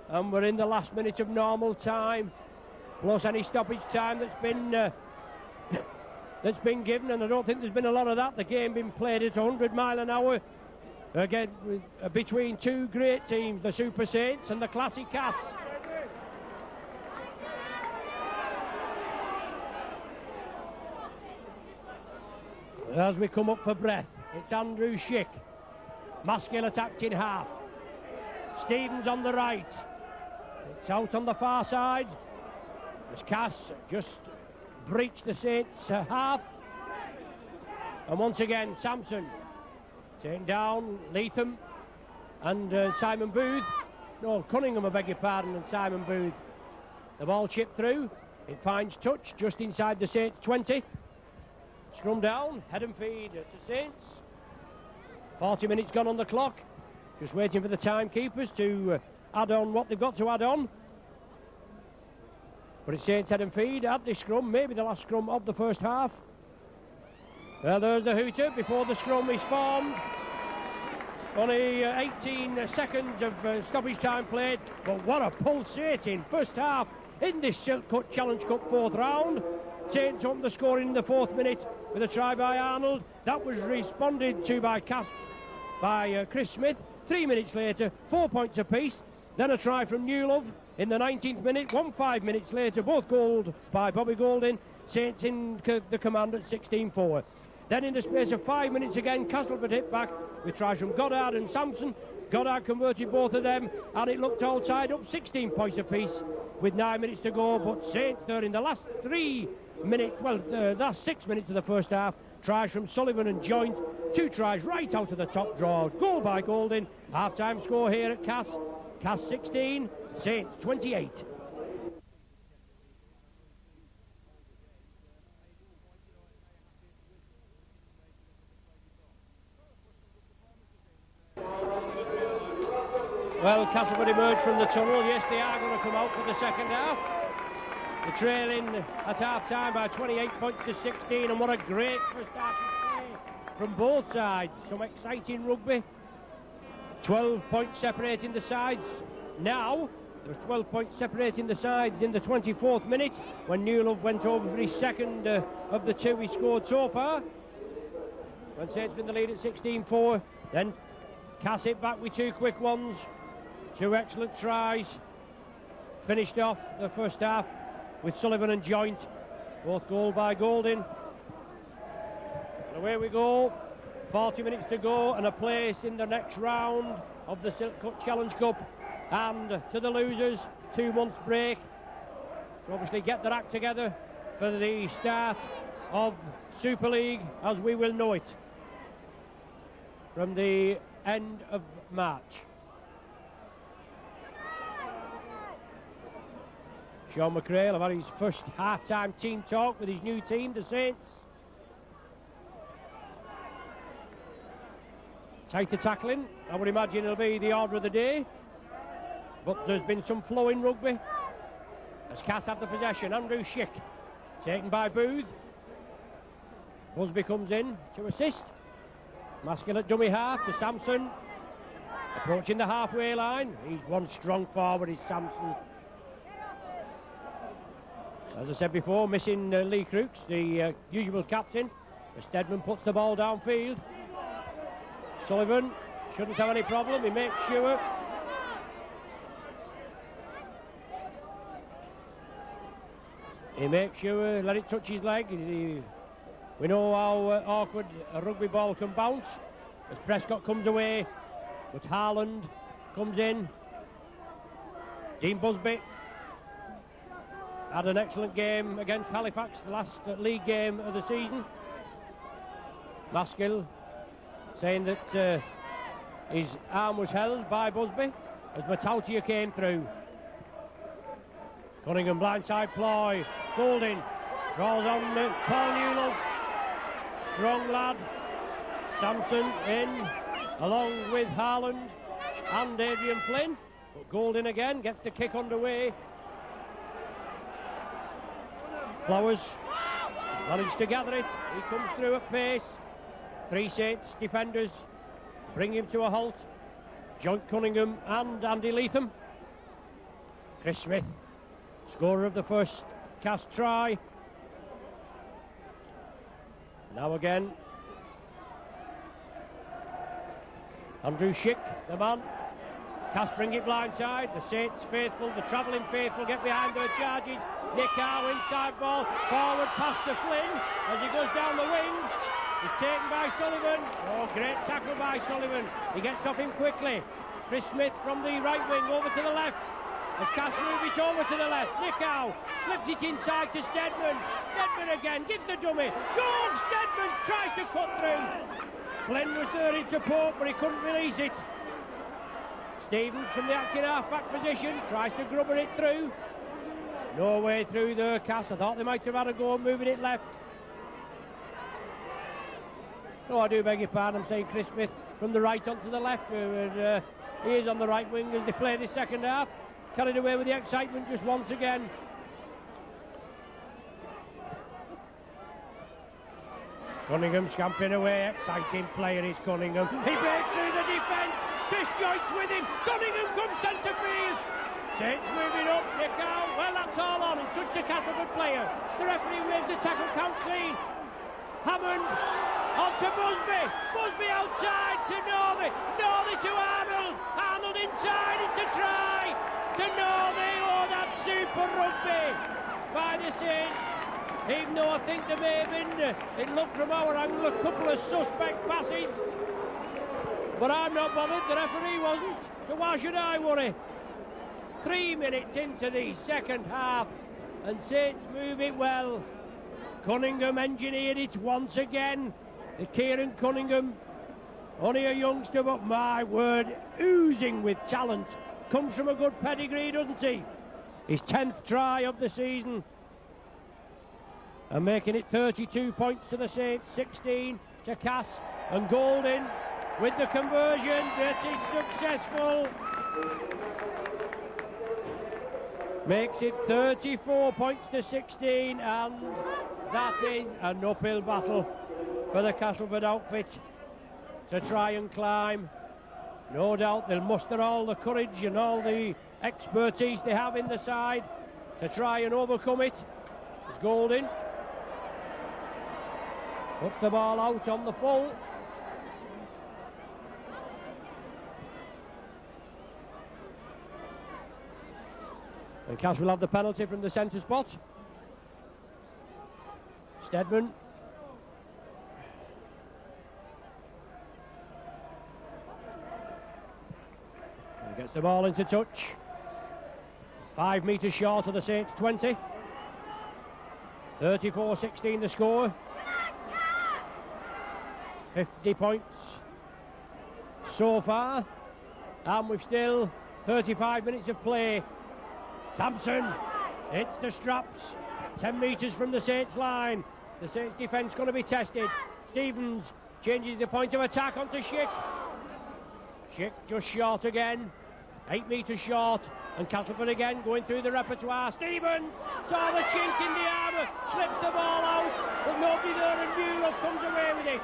and we're in the last minute of normal time, plus any stoppage time that's been given, and I don't think there's been a lot of that. The game being played at 100 mile an hour again between two great teams, the Super Saints and the Classic Cass. As we come up for breath, it's Andrew Schick. Maskill attacked in half. Stevens on the right. It's out on the far side as Cass just breached the Saints half. And once again, Sampson taking down Leatham and Simon Booth. No, Cunningham, I beg your pardon, and Simon Booth. The ball chipped through. It finds touch just inside the Saints 20. Scrum down, head and feed to Saints. 40 minutes gone on the clock. Just waiting for the timekeepers to add on what they've got to add on. But it's Saints head and feed at this scrum, maybe the last scrum of the first half. There's the hooter before the scrum is formed. Only 18 seconds of stoppage time played, but what a pulsating first half in this Silk Cut Challenge Cup fourth round. Saints on the score in the 4th minute with a try by Arnold. That was responded to by Chris Smith. 3 minutes later, 4 points apiece. Then a try from Newlove in the 19th minute. 5 minutes later, both goaled by Bobby Golding. Saints in the command at 16-4. Then in the space of 5 minutes again, Castleford hit back with tries from Goddard and Sampson. Goddard converted both of them, and it looked all tied up, 16 points apiece with 9 minutes to go. But Saints there in the last 6 minutes of the first half. Tries from Sullivan and Joint. 2 tries right out of the top draw. Goal by Golding. Half-time score here at Cass. Cass 16, Saints 28. Well, Castleford emerged from the tunnel. Yes, they are going to come out for the second half. They're trailing at half-time by 28 points to 16, and what a great first half play from both sides. Some exciting rugby. 12 points separating the sides. Now, there's 12 points separating the sides in the 24th minute when Newlove went over for his second of the 2 he scored so far. When Saints in the lead at 16-4, then Cass it back with 2 quick ones. 2 excellent tries. Finished off the first half with Sullivan and Joint. Both goal by Golding. And away we go. 40 minutes to go and a place in the next round of the Silk Cut Challenge Cup. And to the losers, 2 months break. To obviously get their act together for the start of Super League as we will know it from the end of March. Sean McRae have had his first half-time team talk with his new team, the Saints. Tighter tackling, I would imagine it'll be the order of the day. But there's been some flow in rugby. As Cass have the possession, Andrew Schick, taken by Booth. Busby comes in to assist. Maskill at dummy half to Sampson. Approaching the halfway line. He's one strong forward, is Sampson. As I said before, missing Lee Crooks, the usual captain. As Stedman puts the ball downfield. Sullivan shouldn't have any problem, he makes sure. Let it touch his leg. We know how awkward a rugby ball can bounce. As Prescott comes away, but Harland comes in. Dean Busby had an excellent game against Halifax, the last league game of the season. Maskill saying that his arm was held by Busby as Matautia came through. Cunningham blindside ploy. Golding draws on Paul Newlove. Strong lad. Sampson in, along with Harland and Adrian Flynn. But Goldin again gets the kick underway. Flowers managed to gather it. He comes through at pace. Three Saints defenders bring him to a halt. Joint Cunningham and Andy Leatham. Chris Smith, scorer of the first cast try. Now again, Andrew Schick, the man. Cast bring it blindside. The Saints faithful, the travelling faithful get behind their charges. Nick Howe inside ball, forward pass to Flynn as he goes down the wing. He's taken by Sullivan. Oh, great tackle by Sullivan. He gets off him quickly. Chris Smith from the right wing over to the left. As Cass moves it over to the left. Nick Howe slips it inside to Steadman. Steadman again, gives the dummy. Goal! Steadman tries to cut through. Flynn was there in support, but he couldn't release it. Stevens from the acting half-back position tries to grubber it through. No way through there, Cass. I thought they might have had a go moving it left. Oh, I do beg your pardon. I'm saying Chris Smith from the right onto the left. He is on the right wing as they play the second half. Carried away with the excitement just once again. Cunningham scampering away. Exciting player is Cunningham. He breaks through the defence. Chris Joyce with him. Cunningham comes centre field. Saints moving up. Nick out. Well, that's all on. It's such a Castleford player. The referee waves the tackle count clean. Hammond on to Busby. Busby outside to Northey. Northey to Arnold. Arnold inside. It's a try to Northey. Oh, that's super rugby by the Saints. Even though I think there may have been, it looked from our angle, a couple of suspect passes. But I'm not bothered. The referee wasn't. So why should I worry? 3 minutes into the second half and Saints move it well. Cunningham engineered it once again. The Kieran Cunningham, only a youngster, but my word, oozing with talent. Comes from a good pedigree, doesn't he? His 10th try of the season. And making it 32 points to the Saints, 16 to Cass. And Goldin with the conversion. That is successful. Makes it 34 points to 16, and that is an uphill battle for the Castleford outfit to try and climb. No doubt they'll muster all the courage and all the expertise they have in the side to try and overcome it. It's Goldin. Puts the ball out on the full. And Cass will have the penalty from the centre spot. Steadman. And gets the ball into touch. 5 metres short of the Saints 20. 34-16 the score. 50 points so far. And we've still 35 minutes of play. Sampson hits the straps. 10 metres from the Saints line. The Saints defence going to be tested. Stevens changes the point of attack onto Schick. Schick just short again. 8 metres short. And Castleford again going through the repertoire. Stevens saw the chink in the armour. Slips the ball out. But nobody there, and Newell comes away with it.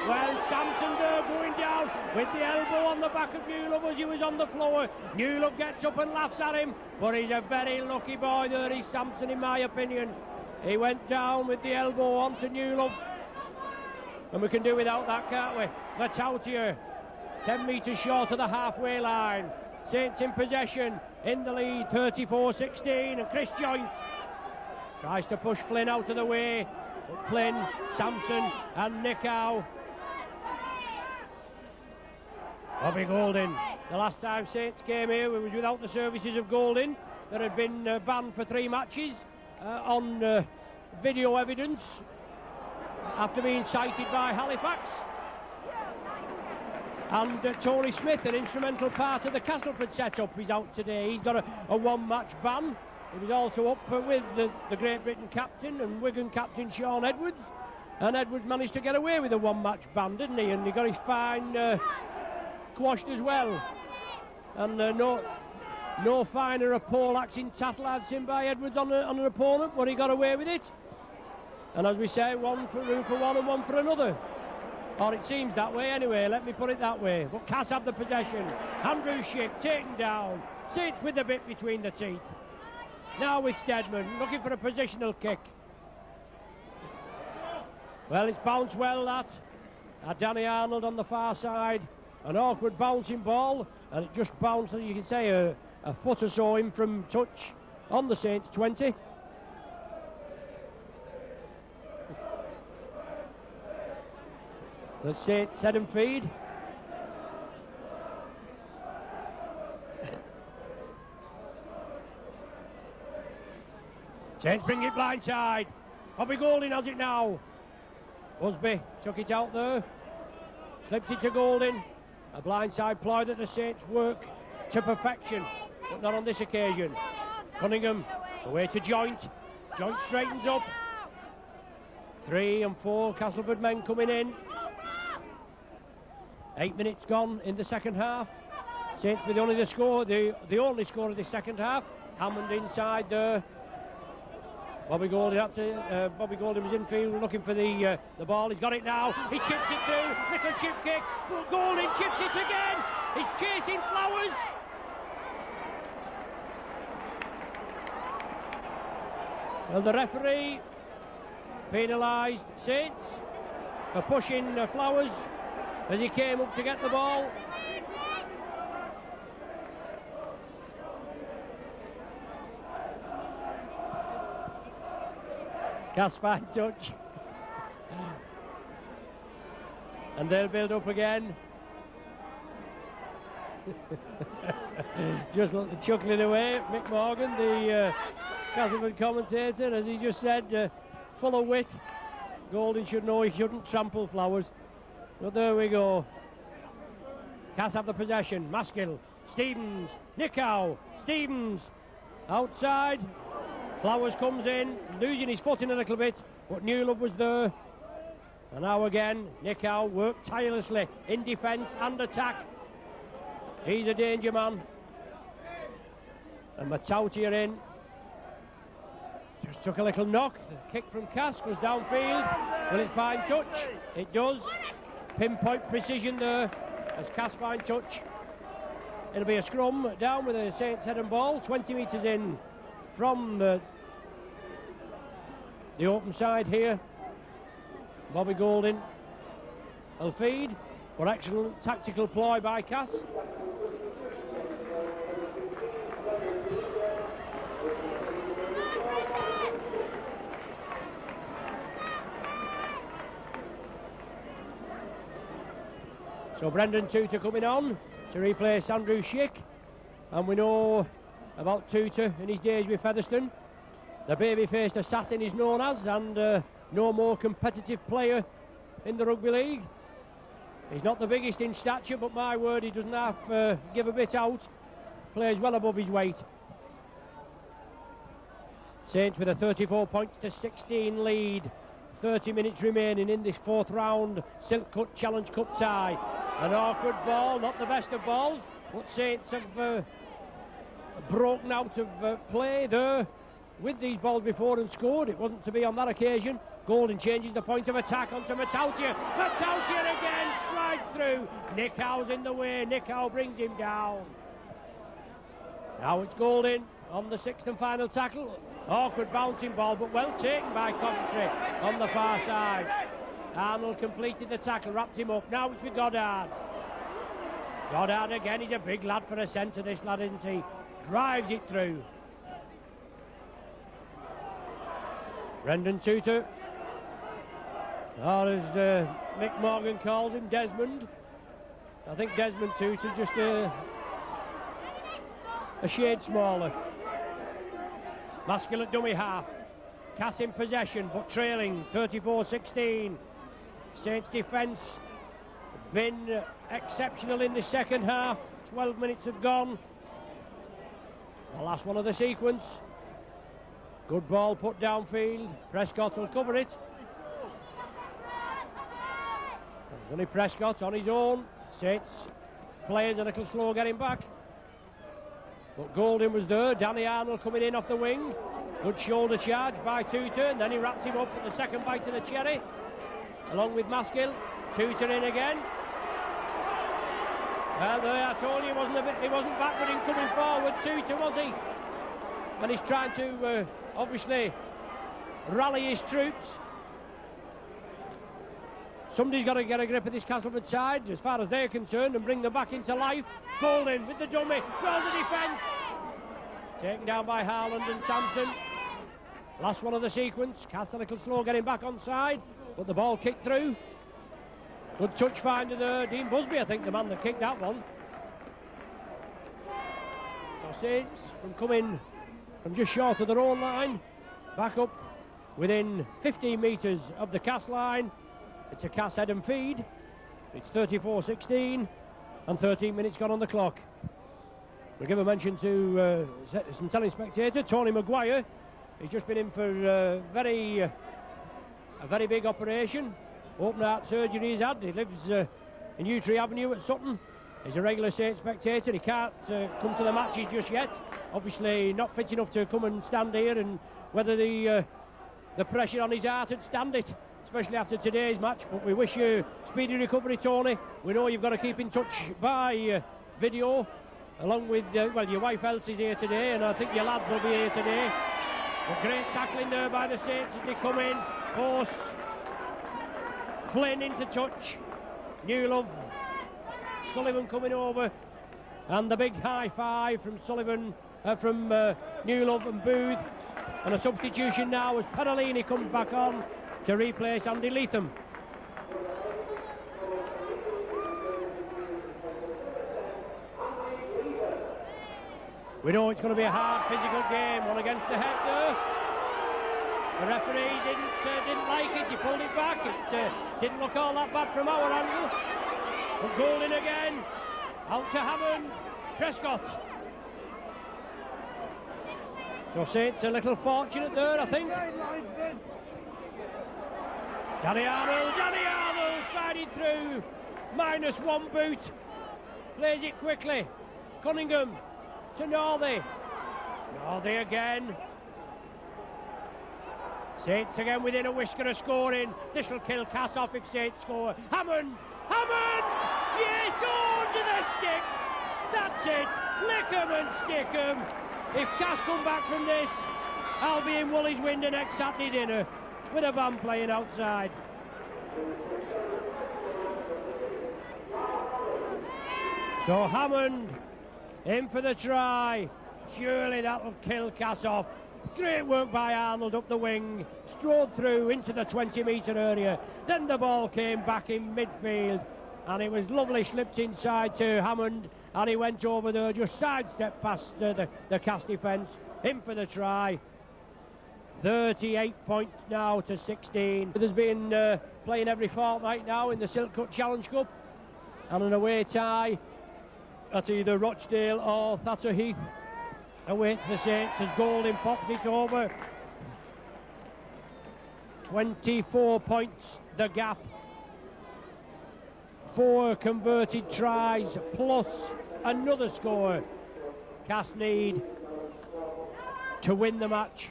Well, Sampson there going down with the elbow on the back of Newell as he was on the floor. Newell gets up and laughs at him, but he's a very lucky boy there, is Sampson, in my opinion. He went down with the elbow onto Newell, and we can do without that, can't we? Let's out here. 10 metres short of the halfway line. Saints in possession, in the lead, 34-16, and Chris Joyce tries to push Flynn out of the way, but Flynn, Sampson and Nick Howe. Bobby Goldin. The last time Saints came here, we was without the services of Goldin. That had been banned for 3 matches on video evidence after being cited by Halifax. And Tony Smith, an instrumental part of the Castleford setup, is out today. He's got a 1-match ban. He was also up with the Great Britain captain and Wigan captain Sean Edwards. And Edwards managed to get away with a one-match ban, didn't he? And he got his fine quashed as well. And no finer a pole-axing tattle I've seen by Edwards on an opponent, but he got away with it. And as we say, one for room for one and one for another. Or it seems that way anyway, let me put it that way. But Cass have the possession. Andrew Schick taken down. Sits with the bit between the teeth. Now it's Desmond looking for a positional kick. Well, it's bounced well, that. Danny Arnold on the far side. An awkward bouncing ball, and it just bounced, as you can say, a foot or so in from touch on the Saints 20. The Saints set and feed. Saints bring it blindside. Bobby Golding has it now. Busby took it out there. Slipped it to Golding. A blindside ploy that the Saints work to perfection, but not on this occasion. Cunningham away to Joint. Joint straightens up. 3 and 4 Castleford men coming in. 8 minutes gone in the second half. Saints with only the score, the only score of the second half. Hammond inside there. Bobby Golding was infield looking for the ball. He's got it now. He chipped it through. Little chip kick. Golding chipped it again. He's chasing Flowers. Well, the referee penalised Saints for pushing Flowers as he came up to get the ball. Cass fine touch. And they'll build up again. Just chuckling away. Mick Morgan, the Castleford commentator, as he just said, full of wit. Golding should know he shouldn't trample Flowers. But there we go. Cass have the possession. Maskill, Stevens, Nickow, Stevens, outside. Flowers comes in, losing his foot in a little bit, but Newlove was there. And now again, Nickow worked tirelessly in defence and attack. He's a danger man. And Matautia in. Just took a little knock. The kick from Cass goes downfield. Will it find touch? It does. Pinpoint precision there as Cass find touch. It'll be a scrum down with a Saints head and ball, 20 metres in from the open side here. Bobby Golding will feed, but excellent tactical ploy by Cass. So Brendan Tutor coming on to replace Andrew Schick, and we know about Tutor in his days with Featherstone. The baby-faced assassin is known as, and no more competitive player in the rugby league. He's not the biggest in stature, but my word, he doesn't have give a bit out. Plays well above his weight. Saints with a 34 points to 16 lead. 30 minutes remaining in this fourth round Silk Cut Challenge Cup tie. An awkward ball, not the best of balls, but Saints have broken out of play there with these balls before and scored. It wasn't to be on that occasion. Golding changes the point of attack onto Matautia. Matautia again, strides through. Nickow's in the way. Nickow brings him down. Now it's Golding on the sixth and final tackle. Awkward bouncing ball, but well taken by Coventry on the far side. Arnold completed the tackle, wrapped him up. Now it's with Goddard. Goddard again, he's a big lad for a centre, this lad, isn't he? Drives it through. Brendan Tutor, or as Mick Morgan calls him, Desmond. I think Desmond Tutor's just a shade smaller. Maskill at dummy half. Cass in possession, but trailing 34-16. Saints defence been exceptional in the second half. 12 minutes have gone. The last one of the sequence. Good ball put downfield. Prescott will cover it. Only Prescott on his own. Sits. Players a little slow getting back. But Golding was there. Danny Arnold coming in off the wing. Good shoulder charge by Tutor. And then he wrapped him up at the second bite of the cherry. Along with Maskill. Tutor in again. Well, there, I told you he wasn't backward in coming forward. Tutor, was he? And he's trying to obviously rally his troops. Somebody's got to get a grip of this Castleford side as far as they're concerned and bring them back into life. Golding with the dummy, draws the defence. Taken down by Harland and Sampson. Last one of the sequence. Cass a little slow getting back on side, but the ball kicked through. Good touch finder there. Dean Busby, I think, the man that kicked that one. So Saints from coming from just short of their own line, back up within 15 metres of the Cass line. It's a Cass head and feed. It's 34-16 and 13 minutes gone on the clock. We'll give a mention to some telespectator, Tony Maguire. He's just been in for a very big operation. Open heart surgery he's had. He lives in Yew Tree Avenue at Sutton. He's a regular Saints spectator. He can't come to the matches just yet. Obviously not fit enough to come and stand here, and whether the pressure on his heart would stand it, especially after today's match. But we wish you speedy recovery, Tony. We know you've got to keep in touch by video, along with well, your wife Elsie's here today, and I think your lads will be here today. But great tackling there by the Saints as they come in. Force Flynn into touch. Newlove, Sullivan coming over, and the big high five from Sullivan, from Newlove and Booth, and a substitution now as Perolini comes back on to replace Andy Leatham. We know it's going to be a hard physical game, one against the head there. The referee didn't like it, he pulled it back. It didn't look all that bad from our angle. But Golding again, out to Hammond, Prescott. So Saints a little fortunate there, I think. Danny Arnold sliding through, -1 boot, plays it quickly. Cunningham to Northey again. Saints again within a whisker of scoring. This will kill Cass off if Saints score. Hammond, yes, to the sticks. That's it, lick 'em and stick 'em. If Cass come back from this, I'll be in Woolies window next Saturday dinner with a band playing outside. So Hammond in for the try. Surely that'll kill Cass off. Great work by Arnold up the wing, strode through into the 20-metre area. Then the ball came back in midfield, and it was lovely slipped inside to Hammond, and he went over there, just sidestepped past the Cass defence. In for the try. 38 points now to 16. There's been playing every fortnight now in the Silk Cut Challenge Cup, and an away tie at either Rochdale or Thatcher Heath awaits the Saints as Golding pops it over. 24 points the gap. 4 converted tries plus another score Cass need to win the match.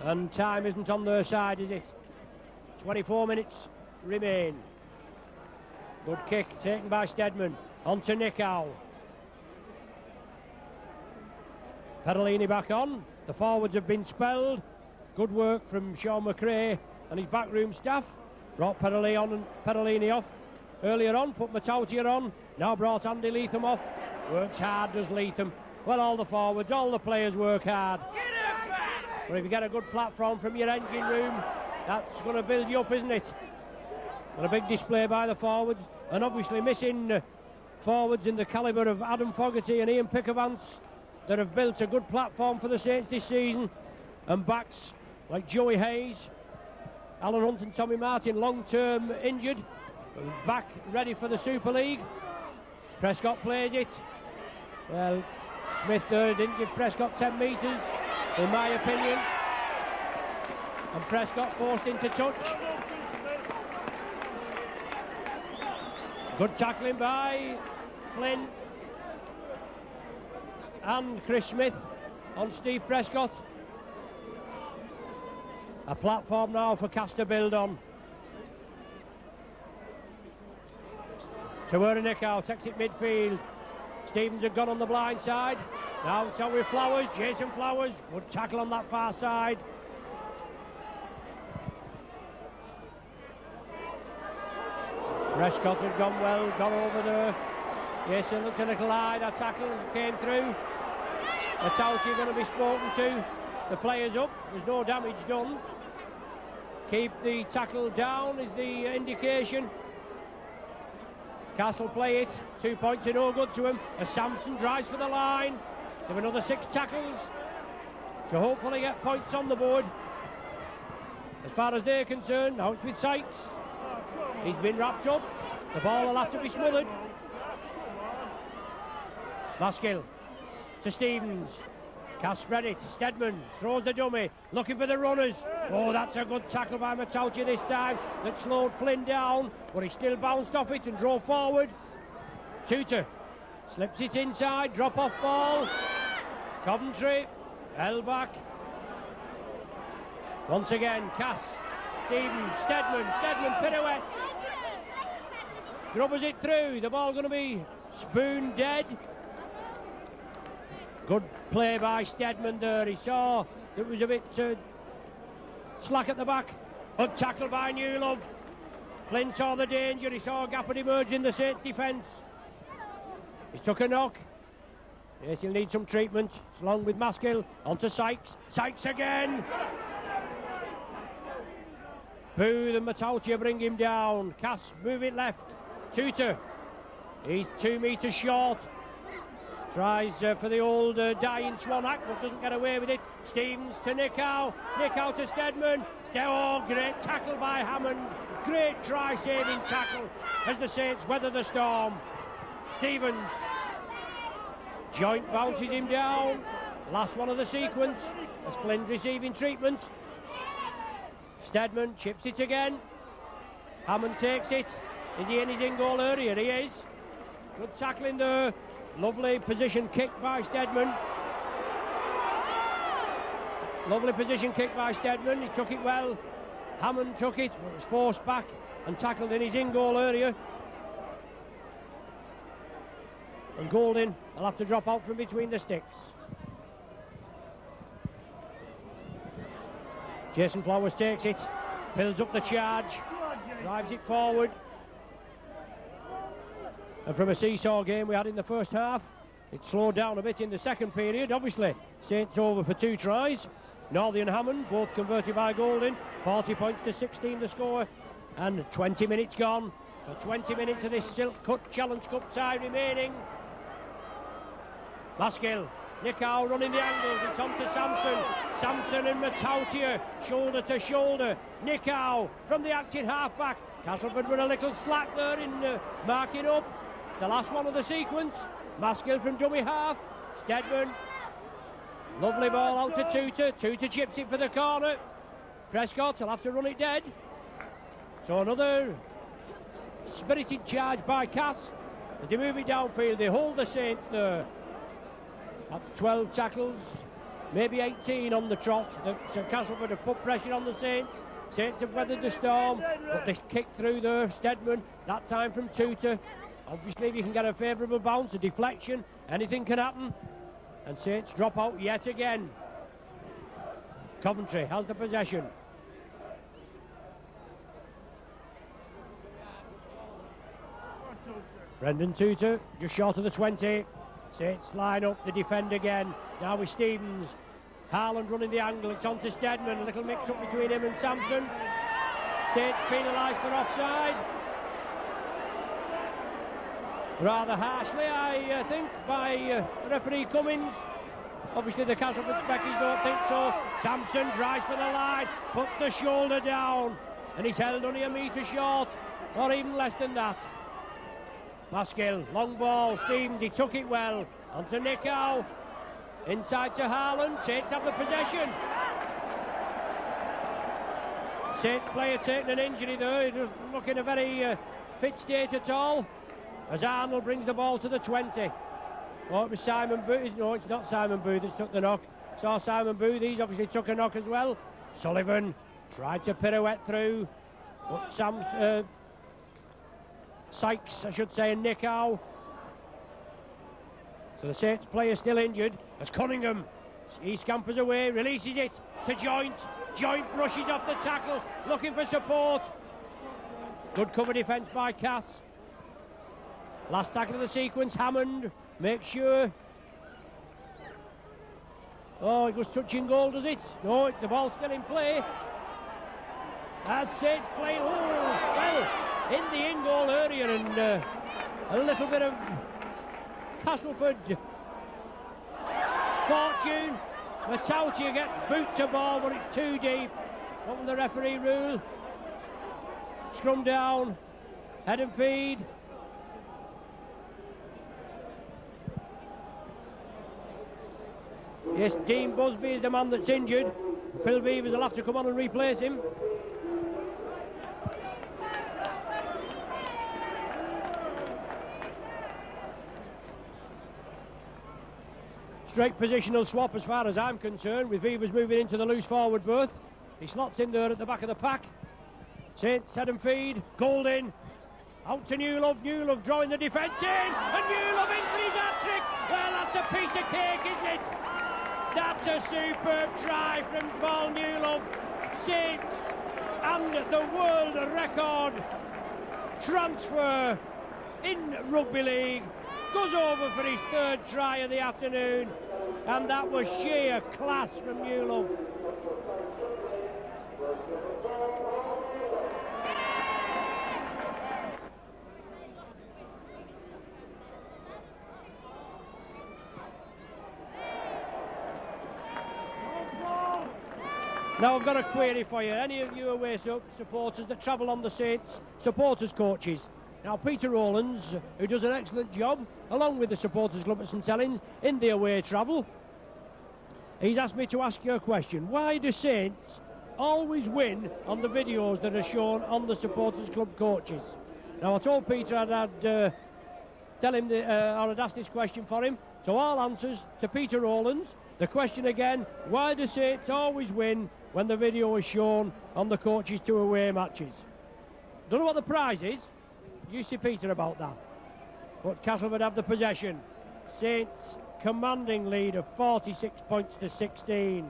And time isn't on their side, is it? 24 minutes remain. Good kick taken by Stedman. On to Nickow. Perolini back on. The forwards have been spelled. Good work from Sean McRae and his backroom staff. Brought Perolini off earlier on, put Matautia on. Now brought Andy Leatham off. Works hard, does Leatham. Well, all the forwards, all the players work hard. But if you get a good platform from your engine room, that's going to build you up, isn't it? And a big display by the forwards, and obviously missing forwards in the calibre of Adam Fogarty and Ian Pickavance that have built a good platform for the Saints this season, and backs like Joey Hayes, Alan Hunt and Tommy Martin, long-term injured, back ready for the Super League. Prescott plays it. Well, Smith there didn't give Prescott 10 metres, in my opinion, and Prescott forced into touch. Good tackling by Flynn and Chris Smith on Steve Prescott. A platform now for Cass to build on. Tawera Nichow takes it midfield. Stevens had gone on the blind side. Now it's on with Flowers. Jason Flowers. Good tackle on that far side. Prescott had gone well, got over there. Jason looked a little high. That tackle came through. Matauti going to be spoken to. The players up. There's no damage done. Keep the tackle down is the indication. Castle play it. 2 points are no good to him as Sampson drives for the line. They have another 6 tackles to hopefully get points on the board. As far as they're concerned, now it's with Sykes. He's been wrapped up. The ball will have to be smothered. Maskill to Stevens. Cass spread it. Stedman throws the dummy, looking for the runners. Oh, that's a good tackle by Matauti this time. That slowed Flynn down, but he still bounced off it and drove forward. Tutor slips it inside, drop off ball. Coventry held back. Once again, Cass, Stevens, Stedman pirouette. Grubbers it through. The ball going to be spoon dead. Good play by Stedman there. He saw it was a bit slack at the back. Good tackle by Newlove. Flynn saw the danger. He saw a gap had emerged in the Saints defence. He took a knock. Yes, he'll need some treatment. It's along with Maskill. On to Sykes. Sykes again. Booth and Matauti bring him down. Cass move it left. Tutor. He's 2 metres short. Tries for the old dying Swanhack, but doesn't get away with it. Stevens to Nichow. Nichow to Stedman. Oh, great tackle by Hammond. Great try-saving tackle as the Saints weather the storm. Stevens. Joint bounces him down. Last one of the sequence as Flynn's receiving treatment. Stedman chips it again. Hammond takes it. Is he in his in-goal area? He is. Good tackling there. Lovely position kick by Stedman. Lovely position kick by Stedman. He took it well. Hammond took it, but was forced back and tackled in his in-goal area. And Golding will have to drop out from between the sticks. Jason Flowers takes it, builds up the charge, drives it forward. And from a seesaw game we had in the first half, it slowed down a bit in the second period. Obviously, Saints over for 2 tries. Northey and Hammond both converted by Golding. 40 points to 16 the score. And 20 minutes gone. So 20 minutes of this Silk Cut Challenge Cup tie remaining. Maskill. Nichow running the angles. It's on to Sampson. Sampson and Matauti shoulder to shoulder. Nichow from the acting half-back. Castleford with a little slack there in marking up. The last one of the sequence. Maskill from dummy half. Stedman. Lovely ball out to Tutor. Tutor chips it for the corner. Prescott will have to run it dead. So another spirited charge by Cass. As they move it downfield, they hold the Saints there. That's 12 tackles, maybe 18 on the trot. So Castleford have put pressure on the Saints. Saints have weathered the storm, but they kick through there. Stedman, that time from Tutor. Obviously, if you can get a favourable bounce, a deflection, anything can happen. And Saints drop out yet again. Coventry has the possession. Brendan Tutor, just short of the 20. Saints line up, they defend again. Now with Stevens. Harland running the angle, it's on to Stedman. A little mix-up between him and Sampson. Saints penalised for offside. Rather harshly, I think, by referee Cummins. Obviously the Castleford Speckies don't think so. Sampson drives for the line, puts the shoulder down, and he's held only a metre short, or even less than that. Maskill, long ball, Stevens, he took it well. On to Nichow, inside to Harland. Saints have the possession. Saints player taking an injury there, he doesn't look in a very fit state at all. as Arnold brings the ball to the 20. Oh, it was Simon Booth. No, it's not Simon Booth that's took the knock. Saw Simon Booth, he's obviously took a knock as well. Sullivan tried to pirouette through, but Sykes, I should say, and Nick Howe. So the Saints player still injured as Cunningham, he scampers away, releases it to Joint. Joint brushes off the tackle, looking for support. Good cover defence by Cass. Last tackle of the sequence, Hammond makes sure. Oh, it goes touching goal, does it? No, the ball's still in play. That's it, play. Oh, well, in the in-goal area, and a little bit of Castleford fortune. Matautia gets boot to ball, but it's too deep. What will the referee rule? Scrum down, head and feed. Yes, Dean Busby is the man that's injured. Phil Beavers will have to come on and replace him. Straight positional swap as far as I'm concerned, with Beavers moving into the loose forward berth. He slots in there at the back of the pack. Saints head and feed. Golding out to Newlove. Newlove drawing the defence in, and Newlove in for his hat-trick. Well, that's a piece of cake, isn't it? That's a superb try from Paul Newlove. Saints and the world record transfer in rugby league. Goes over for his third try of the afternoon, and that was sheer class from Newlove. Now I've got a query for you. Any of you away supporters that travel on the Saints supporters coaches? Now Peter Rowlands, who does an excellent job, along with the supporters club at St Helens, in the away travel, he's asked me to ask you a question. Why do Saints always win on the videos that are shown on the supporters club coaches? Now I told Peter I'd asked this question for him, so all answers to Peter Rowlands. The question again, why do Saints always win when the video is shown on the coaches to away matches? Don't know what the prize is. You see Peter about that. But Castleford have the possession. Saints commanding lead of 46 points to 16.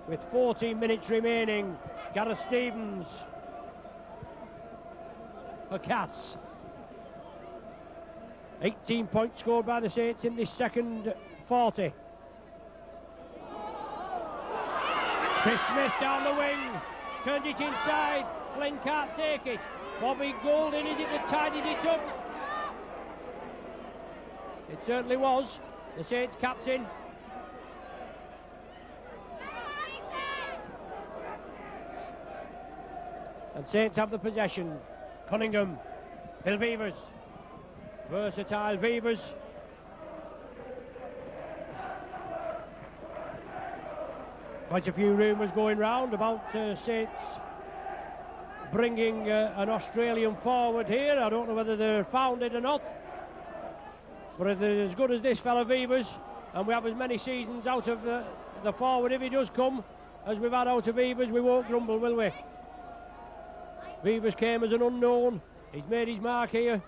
With 14 minutes remaining, Gareth Stevens for Cass. 18 points scored by the Saints in this second 40. Chris Smith down the wing, turned it inside. Flynn can't take it. Bobby Golding, is it that tidied it up? It certainly was. The Saints captain. And Saints have the possession. Cunningham, Bill Beavers. Versatile Beavers. Quite a few rumours going round about Saints bringing an Australian forward here. I don't know whether they're founded or not, but if they're as good as this fella Beavers, and we have as many seasons out of the forward, if he does come, as we've had out of Beavers, we won't grumble, will we? Beavers came as an unknown. He's made his mark here,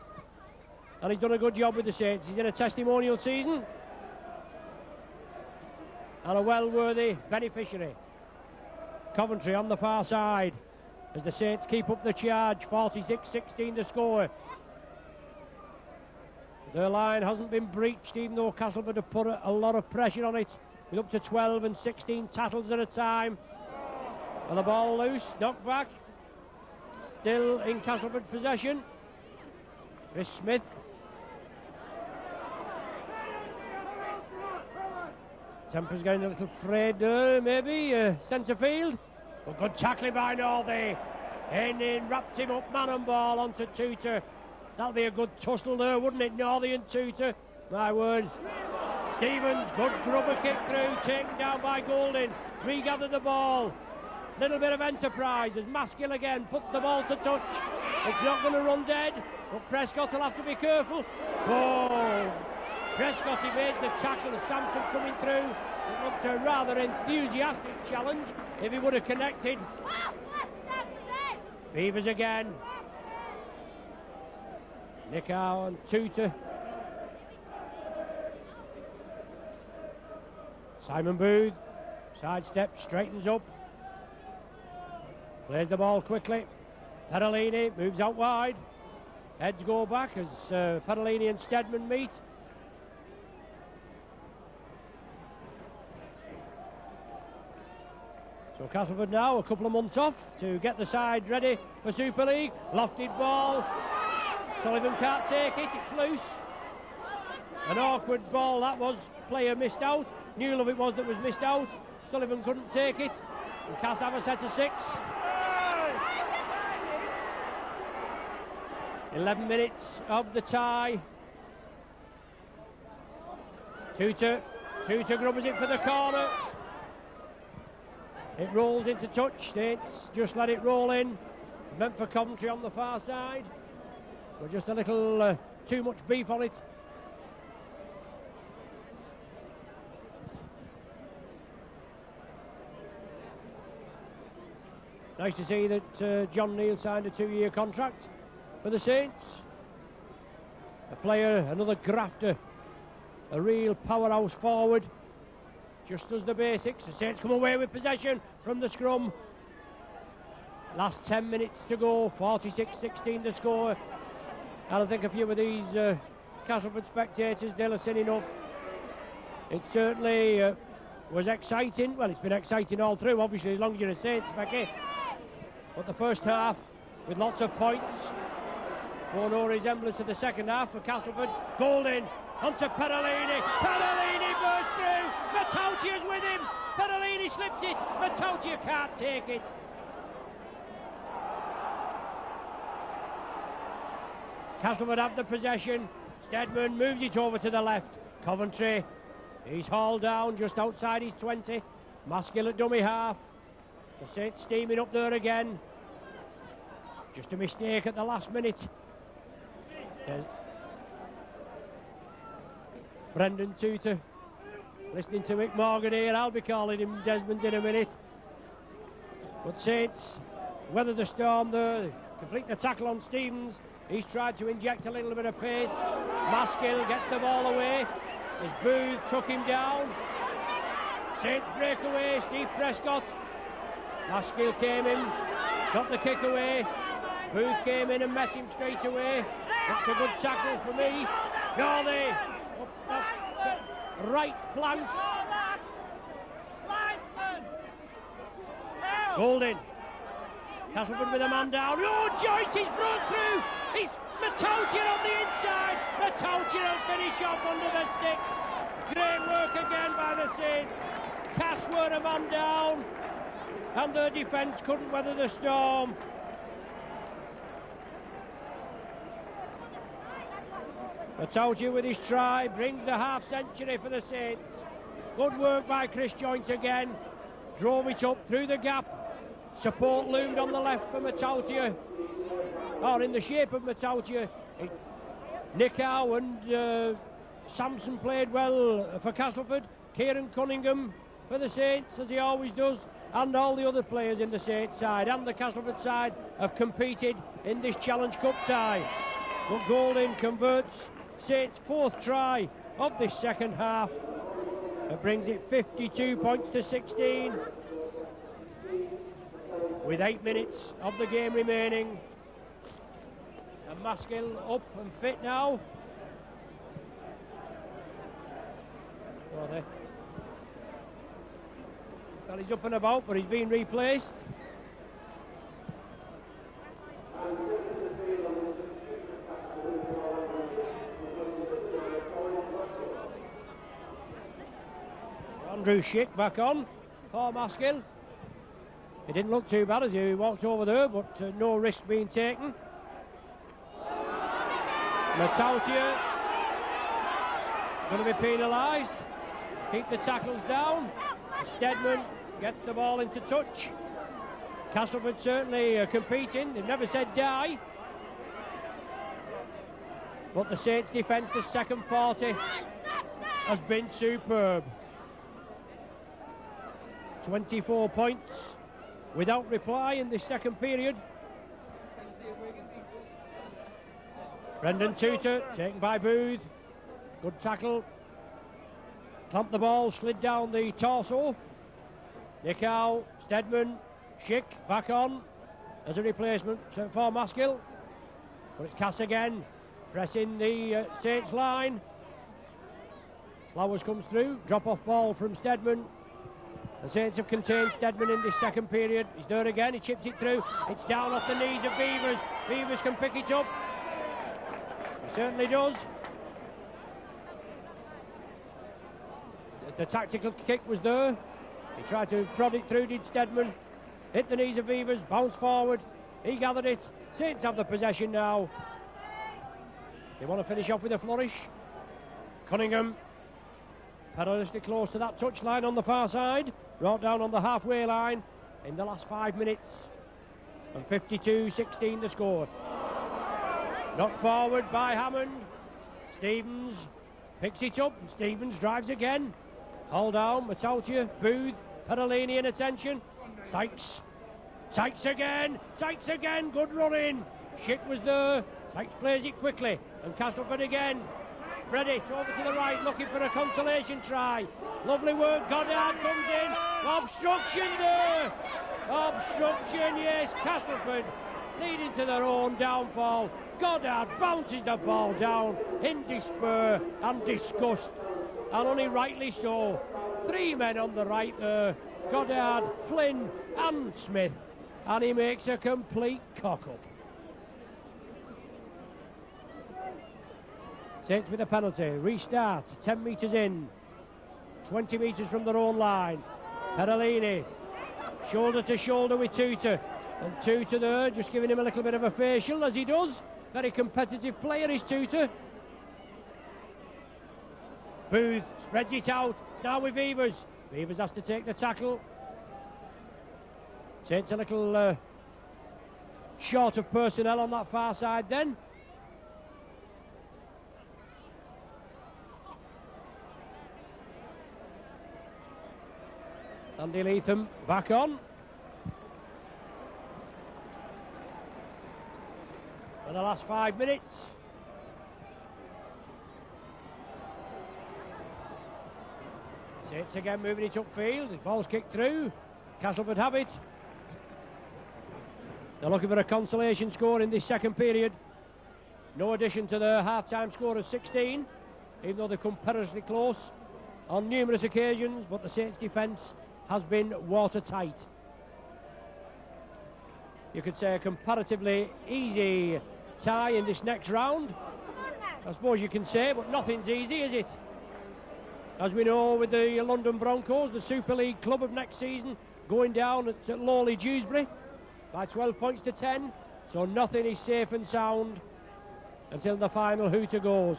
and he's done a good job with the Saints. He's in a testimonial season and a well-worthy beneficiary. Coventry on the far side as the Saints keep up the charge. 46-16 to score. Their line hasn't been breached, even though Castleford have put a lot of pressure on it, with up to 12 and 16 tackles at a time. And the ball loose, knocked back. Still in Castleford possession. Chris Smith. Temper's getting a little frayed there, maybe. Centre field. But good tackling by Northey. In, wrapped him up, man and ball onto Tutor. That'll be a good tussle there, wouldn't it? Northey and Tutor. My word. Stevens, good grubber kick through, taken down by Golding. Regathered the ball. Little bit of enterprise as Maskill again puts the ball to touch. It's not going to run dead, but Prescott will have to be careful. Oh, Prescott evades the tackle of Sampson coming through. It looked a rather enthusiastic challenge if he would have connected. Beavers again. Nickau and Tutor. Simon Booth, sidestep, straightens up. Plays the ball quickly. Perolini moves out wide. Heads go back as Perolini and Steadman meet. So Castleford now a couple of months off to get the side ready for Super League. Lofted ball. Sullivan can't take it, it's loose. An awkward ball that was. Player missed out. Newell it was that was missed out. Sullivan couldn't take it. And Cass have a set of 6. 11 minutes of the tie. Tutor grubbers it for the corner. It rolls into touch. States just let it roll in. Meant for Coventry on the far side. But just a little too much beef on it. Nice to see that John Neal signed a 2-year contract for the Saints. A player, another grafter, a real powerhouse forward. Just does the basics. The Saints come away with possession from the scrum. Last 10 minutes to go, 46-16 to score. And I think a few of these Castleford spectators, they'll have seen enough. It certainly was exciting. Well, it's been exciting all through, obviously, as long as you're a Saints, Becky. But the first half, with lots of points, bore no resemblance to the second half for Castleford. Golden onto Perolini. Perolini bursts through. Matautia's with him. Perolini slips it. Matautia can't take it. Castleford have the possession. Steadman moves it over to the left. Coventry, he's hauled down just outside his 20. Maskill at dummy half. The Saints steaming up there again. Just a mistake at the last minute. Brendan Tutor listening to Mick Morgan here. I'll be calling him Desmond in a minute. But Saints weather the storm there. Complete the tackle on Stevens. He's tried to inject a little bit of pace. Maskill gets the ball away as Booth took him down. Saints break away. Steve Prescott. Maskill came in, got the kick away. Booth came in and met him straight away. That's a good tackle for me. Gordy up right flank. Golden. Castleford with a man down. Oh, Joint is broke through. It's Matautia on the inside. Matautia will finish off under the sticks. Great work again by the Saints. Cass were a man down, and their defence couldn't weather the storm. Matautia with his try brings the half-century for the Saints. Good work by Chris Joint again. Drove it up through the gap. Support loomed on the left for Matautia, or in the shape of Matautia. Nickau and Sampson played well for Castleford. Kieran Cunningham for the Saints, as he always does, and all the other players in the Saints side and the Castleford side have competed in this Challenge Cup tie. But Golden converts Saints' 4th try of this second half. It brings it 52 points to 16. With 8 minutes of the game remaining. And Maskill up and fit now. Well, he's up and about, but he's been replaced. Andrew Schick back on for Maskill. It didn't look too bad as he walked over there, but no risk being taken. Matautia going to be penalised. Keep the tackles down. Steadman gets the ball into touch. Castleford certainly competing. They've never said die. But the Saints' defence, the second 40, has been superb. 24 points without reply in this second period. Brendan Tutor, taken by Booth. Good tackle. Clamped the ball, slid down the torso. Nicow, Steadman, Schick back on as a replacement for Maskill. But it's Cass again, pressing the Saints line. Flowers comes through, drop-off ball from Steadman. The Saints have contained Steadman in this second period. He's there again, he chips it through. It's down off the knees of Beavers. Beavers can pick it up. He certainly does. The tactical kick was there. He tried to prod it through, did Steadman. Hit the knees of Beavers, bounced forward. He gathered it. Saints have the possession now. They want to finish off with a flourish. Cunningham, perilously close to that touchline on the far side. Brought down on the halfway line in the last 5 minutes. And 52-16 the score. Knocked forward by Hammond. Stevens picks it up. And Stevens drives again. Hold down, Matautia, Booth, Perolini in attention. Sykes again, good running. Schick was there, Sykes plays it quickly, and Castleford again. Ready, over to the right, looking for a consolation try. Lovely work, Goddard comes in. Obstruction there. Obstruction, yes, Castleford leading to their own downfall. Goddard bounces the ball down in despair and disgust, and only rightly so. 3 men on the right there, Goddard, Flynn and Smith, and he makes a complete cock-up. Saints with a penalty, restart, 10 metres in, 20 metres from their own line. Perolini, shoulder to shoulder with Tutor, and Tutor there, just giving him a little bit of a facial as he does. Very competitive player is Tutor. Booth spreads it out, now with Beavers. Beavers has to take the tackle. Saints a little short of personnel on that far side then. Andy Leatham back on. For the last 5 minutes. Saints again moving it upfield. The ball's kicked through. Castleford have it. They're looking for a consolation score in this second period. No addition to the half-time score of 16, even though they've come perilously close on numerous occasions, but the Saints' defence has been watertight. You could say a comparatively easy tie in this next round, I suppose you can say, but nothing's easy, is it? As we know, with the London Broncos, the Super League club of next season, going down at lowly Dewsbury by 12 points to 10, so nothing is safe and sound until the final hooter goes.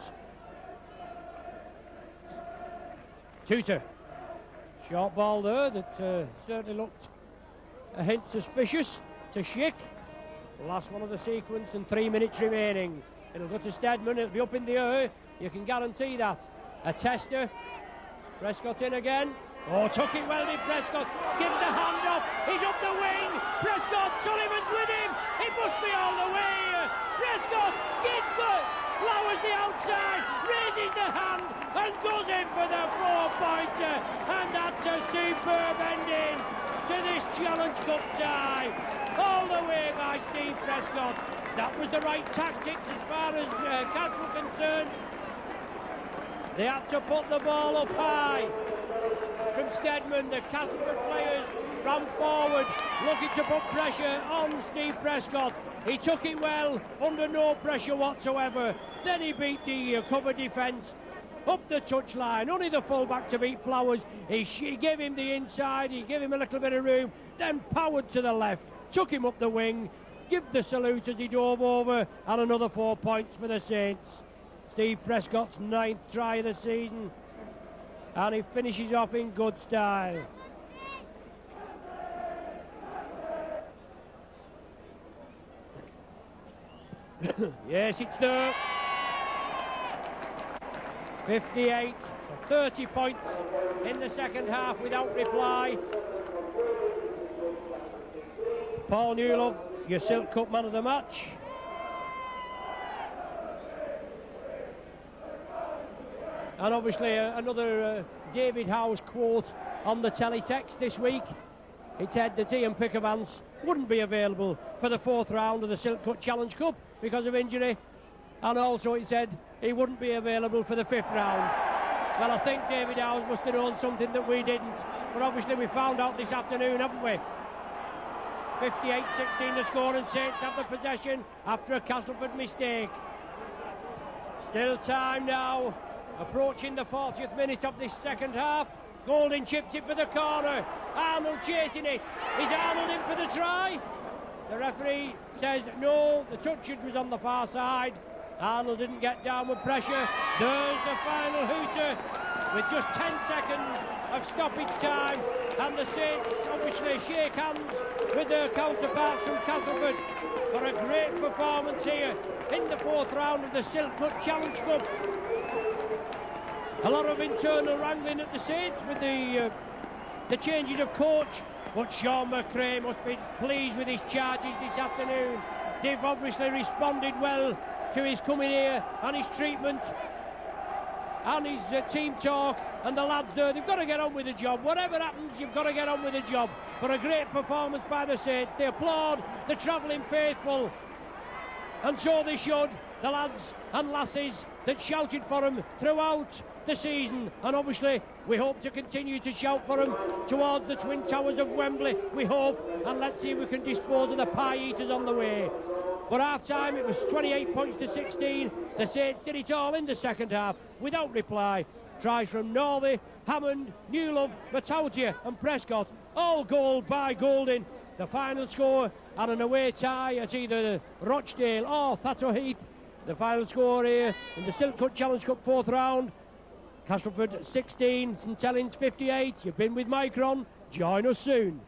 Tutor, short ball there that certainly looked a hint suspicious to Schick. Last one of the sequence and 3 minutes remaining. It'll go to Steadman, it'll be up in the air, you can guarantee that. A tester, Prescott in again. Oh, took it well, did Prescott. Gives the hand off, he's up the wing. Prescott, Sullivan's with him. It must be all the way. Prescott gets the Flowers the outside, raises the hand and goes in for the 4-pointer. And that's a superb ending to this Challenge Cup tie. All the way by Steve Prescott. That was the right tactics as far as Cats were concerned. They had to put the ball up high. From Steadman, the Castleford players ran forward, looking to put pressure on Steve Prescott. He took it well, under no pressure whatsoever. Then he beat the cover defence up the touchline. Only the fullback to beat Flowers. He gave him the inside, he gave him a little bit of room, then powered to the left, took him up the wing, give the salute as he dove over, and another 4 points for the Saints. Steve Prescott's 9th try of the season, and he finishes off in good style. Yes, it's there. 58, so 30 points in the second half without reply. Paul Newlove, your Silk Cup man of the match. And obviously another David Howe's quote on the teletext this week. It said that Ian Pickavance wouldn't be available for the 4th round of the Silk Cup Challenge Cup because of injury, and also it said he wouldn't be available for the 5th round. Well, I think David Howes must have known something that we didn't, but obviously we found out this afternoon, haven't we? 58-16 the score, and Saints have the possession after a Castleford mistake. Still time now, approaching the 40th minute of this second half. Golding chips it for the corner. Arnold chasing it. Is Arnold in for the try? The referee says no, the touchage was on the far side. Arnold didn't get downward pressure. There's the final hooter with just 10 seconds of stoppage time, and the Saints obviously shake hands with their counterparts from Castleford for a great performance here in the 4th round of the Silk Cup Challenge Cup. A lot of internal wrangling at the Saints with the changes of coach, but Sean McRae must be pleased with his charges this afternoon. They've obviously responded well to his coming here and his treatment and his team talk, and the lads there, they've got to get on with the job. Whatever happens, you've got to get on with the job. But a great performance by the Saints. They applaud the travelling faithful, and so they should, the lads and lasses that shouted for them throughout the season, and obviously we hope to continue to shout for them towards the Twin Towers of Wembley, we hope, and let's see if we can dispose of the pie eaters on the way. But half time it was 28 points to 16. The Saints did it all in the second half without reply. Tries from Northey, Hammond, Newlove, Matautia and Prescott, all goal by Golding. The final score and an away tie at either Rochdale or Thatto Heath. The final score here in the Silk Cup Challenge Cup 4th round. Castleford 16, St Helens 58. You've been with Micron. Join us soon.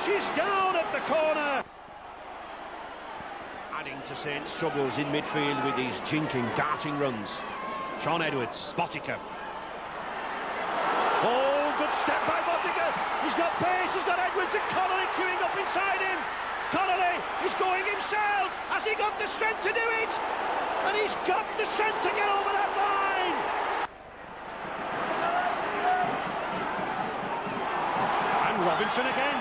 Crashes down at the corner. Adding to Saint's struggles in midfield with these jinking, darting runs. Sean Edwards, Botica. Oh, good step by Botica. He's got pace, he's got Edwards and Connolly queuing up inside him. Connolly is going himself. Has he got the strength to do it? And he's got the strength to get over that line. And Robinson again.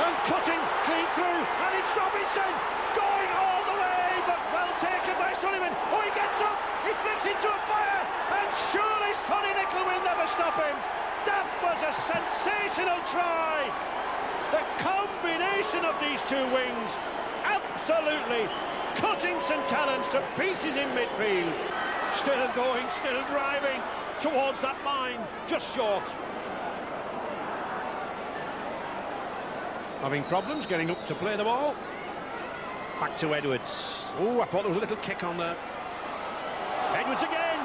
And cutting clean through. And it's Robinson going all the way, but well taken by Sullivan. Oh, he gets up. He flicks into a fire. And surely Sonny Nicholl will never stop him. That was a sensational try. The combination of these two wings, absolutely cutting St Helens to pieces in midfield. Still going, still driving towards that line, just short. Having problems getting up to play the ball. Back to Edwards. Oh, I thought there was a little kick on there. Edwards again.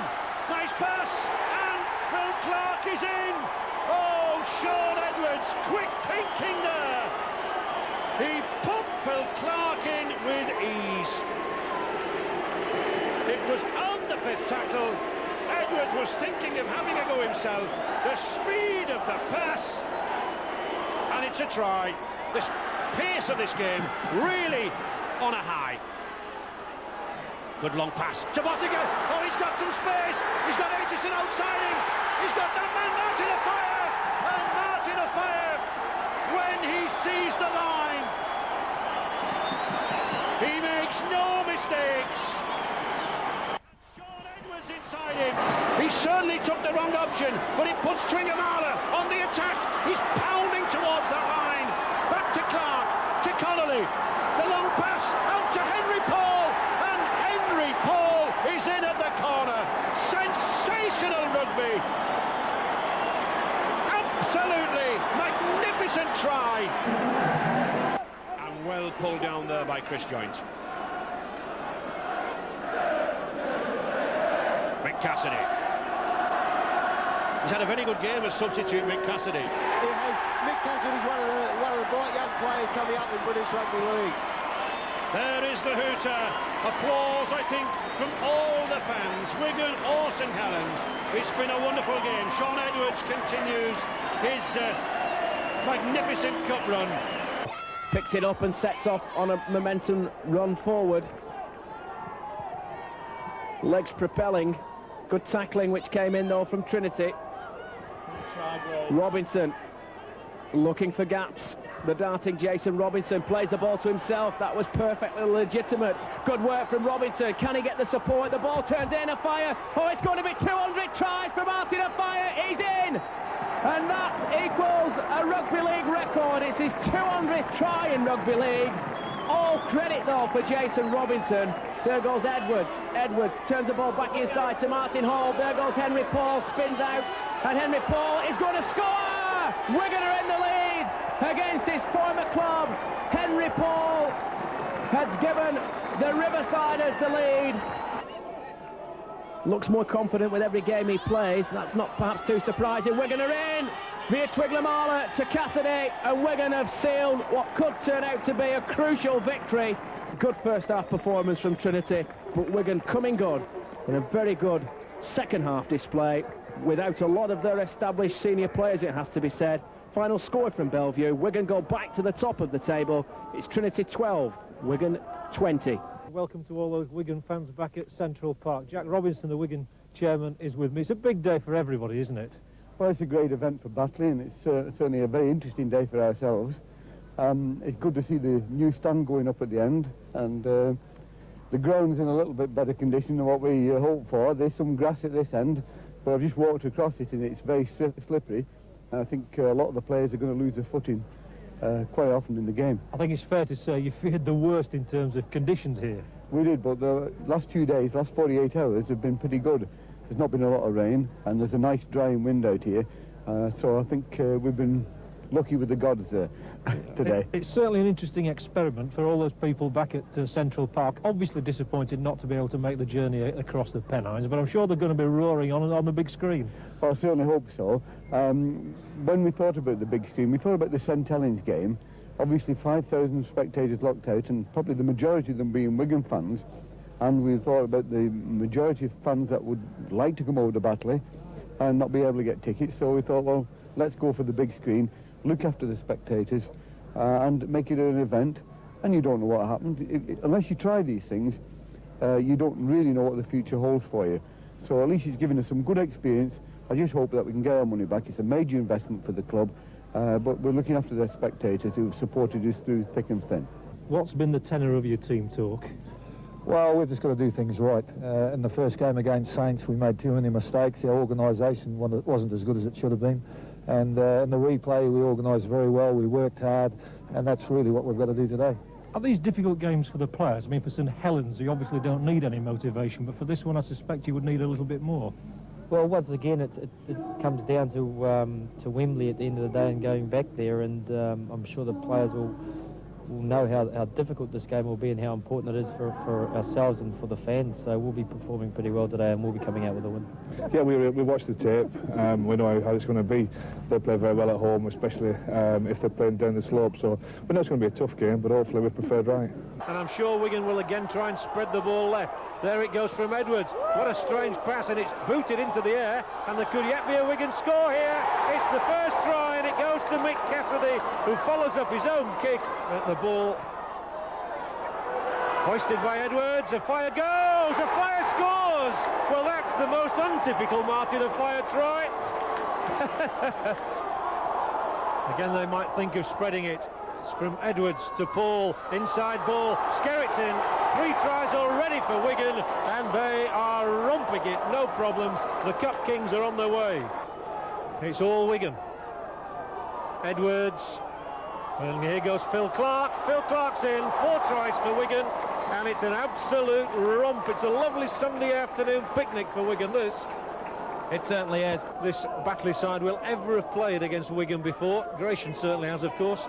Nice pass. And Phil Clark is in. Oh, Sean Edwards, quick thinking there. He put Phil Clark in with ease. It was on the fifth tackle. Edwards was thinking of having a go himself. The speed of the pass. And it's a try. The pace of this game really on a high. Good long pass to Botica. Oh, he's got some space. He's got Aitchison outside him. He's got that man Martin afire. And Martin afire when he sees the line. He makes no mistakes. Sean Edwards inside him. He certainly took the wrong option, but it puts Twingamala on the attack. He's pounding towards that line. Back to Clark, to Connolly. The long pass out to Henry Paul. And Henry Paul is in at the corner. Sensational rugby. Absolutely magnificent try. And well pulled down there by Chris Joynt. Mick Cassidy. He's had a very good game as substitute, Mick Cassidy. He has. Mick Cassidy is one of the bright young players coming up in British Rugby League. There is the hooter. Applause, I think, from all the fans, Wigan or St Helens. It's been a wonderful game. Sean Edwards continues his magnificent cup run. Picks it up and sets off on a momentum run forward. Legs propelling. Good tackling which came in though from Trinity. Robinson looking for gaps. The darting Jason Robinson plays the ball to himself. That was perfectly legitimate. Good work from Robinson. Can he get the support? The ball turns in. Afire. Oh, it's going to be 200 tries for Martin Afire. He's in. And that equals a Rugby League record. It's his 200th try in Rugby League. All credit though for Jason Robinson. There goes Edwards. Edwards turns the ball back inside to Martin Hall. There goes Henry Paul, spins out, and Henry Paul is going to score! Wigan are in the lead against his former club. Henry Paul has given the Riversiders the lead. Looks more confident with every game he plays. That's not perhaps too surprising. Wigan are in via Twiglamala to Cassidy, and Wigan have sealed what could turn out to be a crucial victory. Good first half performance from Trinity, but Wigan coming good in a very good second half display without a lot of their established senior players, it has to be said. Final score from Bellevue. Wigan go back to the top of the table. It's Trinity 12, Wigan 20. Welcome to all those Wigan fans back at Central Park. Jack Robinson, the Wigan chairman, is with me. It's a big day for everybody, isn't it? Well, it's a great event for Batley, and it's certainly a very interesting day for ourselves. It's good to see the new stand going up at the end, and the ground's in a little bit better condition than what we hoped for. There's some grass at this end, but I've just walked across it and it's very slippery, and I think a lot of the players are going to lose their footing quite often in the game. I think it's fair to say you feared the worst in terms of conditions here. We did, but the last 2 days, last 48 hours have been pretty good. There's not been a lot of rain, and there's a nice drying wind out here, so I think we've been lucky with the gods today. It's certainly an interesting experiment for all those people back at Central Park. Obviously disappointed not to be able to make the journey across the Pennines, but I'm sure they're going to be roaring on the big screen. Well, I certainly hope so. When we thought about the big screen, we thought about the St Helens game. Obviously 5,000 spectators locked out, and probably the majority of them being Wigan fans. And we thought about the majority of fans that would like to come over to Batley and not be able to get tickets. So we thought, well, let's go for the big screen, look after the spectators, and make it an event. And you don't know what happens. Unless you try these things, you don't really know what the future holds for you. So at least it's given us some good experience. I just hope that we can get our money back. It's a major investment for the club, but we're looking after the spectators who have supported us through thick and thin. What's been the tenor of your team talk? Well, we've just got to do things right. In the first game against Saints, we made too many mistakes. Our organisation wasn't as good as it should have been. And in the replay, we organised very well, we worked hard, and that's really what we've got to do today. Are these difficult games for the players? I mean, for St Helens, you obviously don't need any motivation, but for this one, I suspect you would need a little bit more. Well, once again, it comes down to Wembley at the end of the day and going back there, and I'm sure the players will know how difficult this game will be and how important it is for ourselves and for the fans. So we'll be performing pretty well today, and we'll be coming out with a win. Yeah, we watched the tape. We know how it's going to be. They play very well at home, especially if they're playing down the slope. So we know it's going to be a tough game, but hopefully we've prepared right. And I'm sure Wigan will again try and spread the ball left. There it goes from Edwards. What a strange pass, and it's booted into the air, and there could yet be a Wigan score here. It's the first try, and it goes to Mick Cassidy, who follows up his own kick at the ball. Hoisted by Edwards, a fire goes, a fire scores! Well, that's the most untypical Martin of Fire try. Again, they might think of spreading it. It's from Edwards to Paul, inside ball, Skerritt's in. 3 tries already for Wigan, and they are romping it, no problem. The Cup Kings are on their way. It's all Wigan. Edwards, and here goes Phil Clark. Phil Clark's in, 4 tries for Wigan, and it's an absolute romp. It's a lovely Sunday afternoon picnic for Wigan, this. It certainly is. This Batley side will ever have played against Wigan before. Gratian certainly has, of course.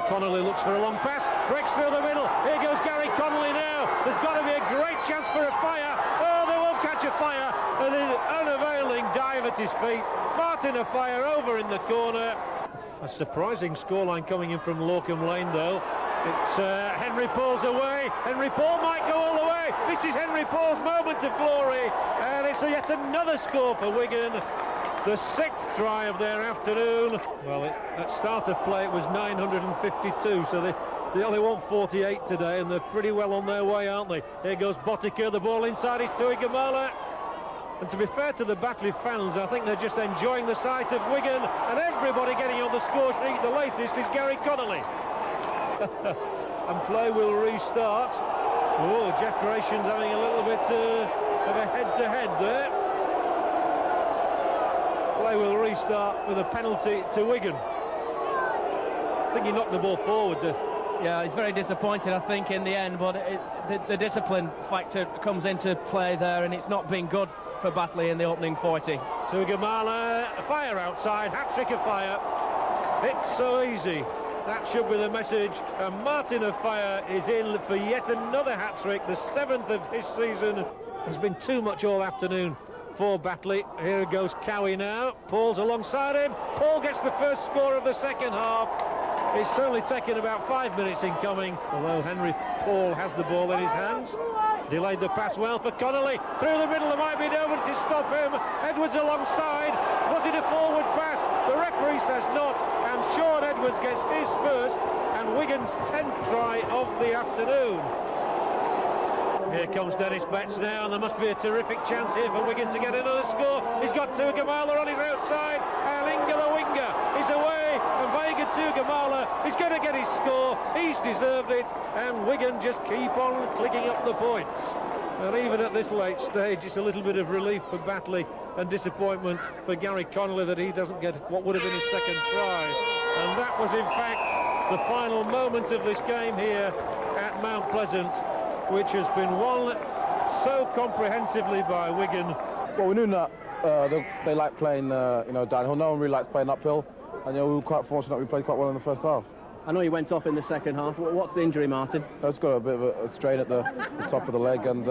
Connolly looks for a long pass, breaks through the middle. Here goes Gary Connolly now. There's got to be a great chance for a fire. Oh, they won't catch a fire. And an unavailing dive at his feet. Martin of Fire over in the corner. A surprising scoreline coming in from Lorcombe Lane, though. It's Henry Paul's away. Henry Paul might go all the way. This is Henry Paul's moment of glory. And it's yet another score for Wigan. The 6th try of their afternoon. Well, at start of play it was 952, so they only want 48 today, and they're pretty well on their way, aren't they? Here goes Botica, the ball inside is Tuigamala. And to be fair to the Batley fans, I think they're just enjoying the sight of Wigan, and everybody getting on the score sheet. The latest is Gary Connolly. And play will restart. Oh, Jeff Gratian's having a little bit of a head-to-head there. Play will restart with a penalty to Wigan. I think he knocked the ball forward. Yeah, he's very disappointed, I think, in the end, but the discipline factor comes into play there, and it's not been good for Batley in the opening 40. Tuigamala, fire outside, hat-trick of Fire. It's so easy. That should be the message. And Martin of Fire is in for yet another hat-trick, the 7th of his season. There's been too much all afternoon for Batley. Here goes Cowie now. Paul's alongside him. Paul gets the first score of the second half. It's certainly taken about 5 minutes in coming, although Henry Paul has the ball in his hands. Delayed the pass well for Connolly. Through the middle, there might be nobody to stop him. Edwards alongside. Was it a forward pass? The referee says not, and Sean Edwards gets his first and Wigan's 10th try of the afternoon. Here comes Dennis Betts now, and there must be a terrific chance here for Wigan to get another score. He's got Tuigamala on his outside. Alinga the winger is away, and Vega Tuigamala is going to get his score. He's deserved it, and Wigan just keep on clicking up the points. And even at this late stage, it's a little bit of relief for Batley and disappointment for Gary Connolly that he doesn't get what would have been his second try. And that was, in fact, the final moment of this game here at Mount Pleasant, which has been won so comprehensively by Wigan. Well, we knew that they like playing, downhill. No one really likes playing uphill. And we were quite fortunate. We played quite well in the first half. I know you went off in the second half. What's the injury, Martin? I just got a bit of a strain at the top of the leg, and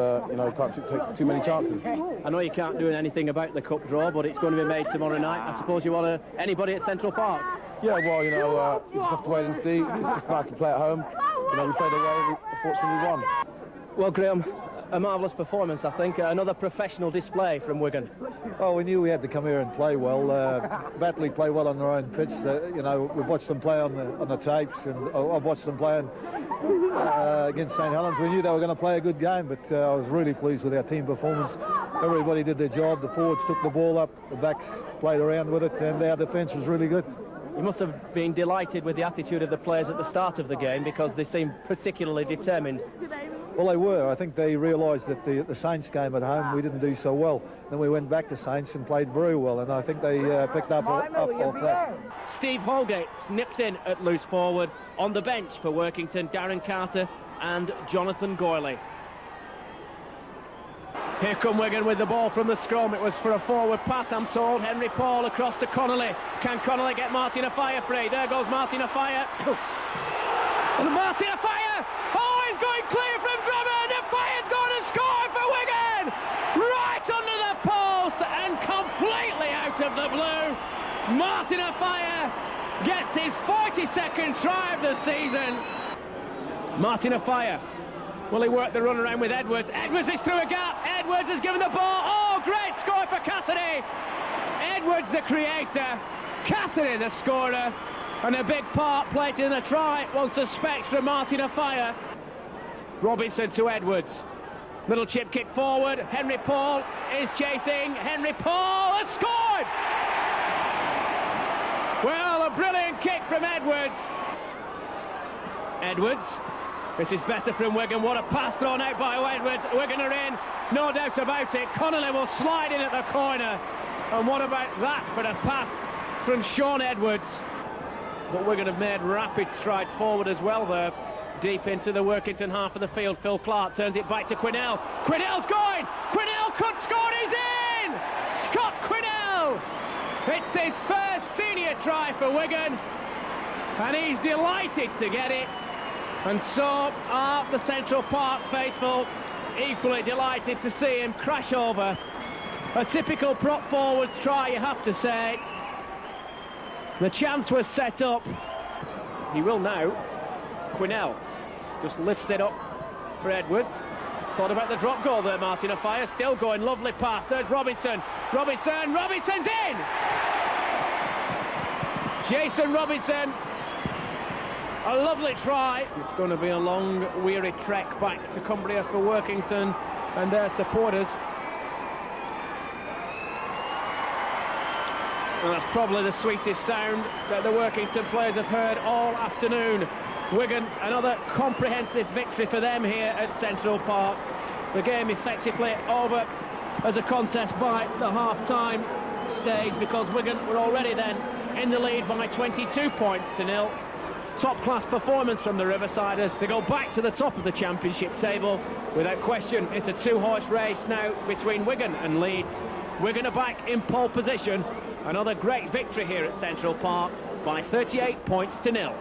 can't take too many chances. I know you can't do anything about the cup draw, but it's going to be made tomorrow night. I suppose you want anybody at Central Park? Yeah, well, you just have to wait and see. It's just nice to play at home. We played away, we fortunately won. Well, Graham, a marvellous performance, I think. Another professional display from Wigan. Oh, we knew we had to come here and play well. Batley play well on their own pitch. We've watched them play on the tapes, and I've watched them playing against St Helens. We knew they were going to play a good game, but I was really pleased with our team performance. Everybody did their job. The forwards took the ball up, the backs played around with it, and our defence was really good. You must have been delighted with the attitude of the players at the start of the game, because they seemed particularly determined. Well, they were. I think they realised that the Saints game at home, we didn't do so well. Then we went back to Saints and played very well, and I think they picked up off that. Steve Holgate nips in at loose forward. On the bench for Workington, Darren Carter and Jonathan Goyley. Here come Wigan with the ball from the scrum. It was for a forward pass, I'm told. Henry Paul across to Connolly. Can Connolly get Martin Afire free? There goes Martin Afire. Martin Afire! Oh, he's going clear from Drummond! Afire's going to score for Wigan! Right under the post and completely out of the blue. Martin Afire gets his 42nd try of the season. Martin Afire. Will he work the run around with Edwards? Edwards is through a gap. Edwards has given the ball. Oh, great score for Cassidy. Edwards, the creator. Cassidy, the scorer. And a big part played in the try, one suspects, from Martin Afire. Robinson to Edwards. Little chip kick forward. Henry Paul is chasing. Henry Paul has scored! Well, a brilliant kick from Edwards. Edwards. This is better from Wigan. What a pass thrown out by Edwards. Wigan are in, no doubt about it. Connolly will slide in at the corner. And what about that for a pass from Sean Edwards? But Wigan have made rapid strides forward as well there. Deep into the Workington half of the field. Phil Clark turns it back to Quinnell. Quinnell's going! Quinnell could score, he's in! Scott Quinnell! It's his first senior try for Wigan. And he's delighted to get it. And so are the Central Park faithful, equally delighted to see him crash over. A typical prop forwards try, you have to say. The chance was set up. He will now. Quinnell just lifts it up for Edwards. Thought about the drop goal there, Martin Afire. Still going, lovely pass. There's Robinson. Robinson's in! Jason Robinson. A lovely try. It's going to be a long, weary trek back to Cumbria for Workington and their supporters. And that's probably the sweetest sound that the Workington players have heard all afternoon. Wigan, another comprehensive victory for them here at Central Park. The game effectively over as a contest by the half-time stage, because Wigan were already then in the lead by 22 points to nil. Top-class performance from the Riversiders. They go back to the top of the championship table. Without question, it's a two-horse race now between Wigan and Leeds. Wigan are back in pole position. Another great victory here at Central Park by 38 points to nil.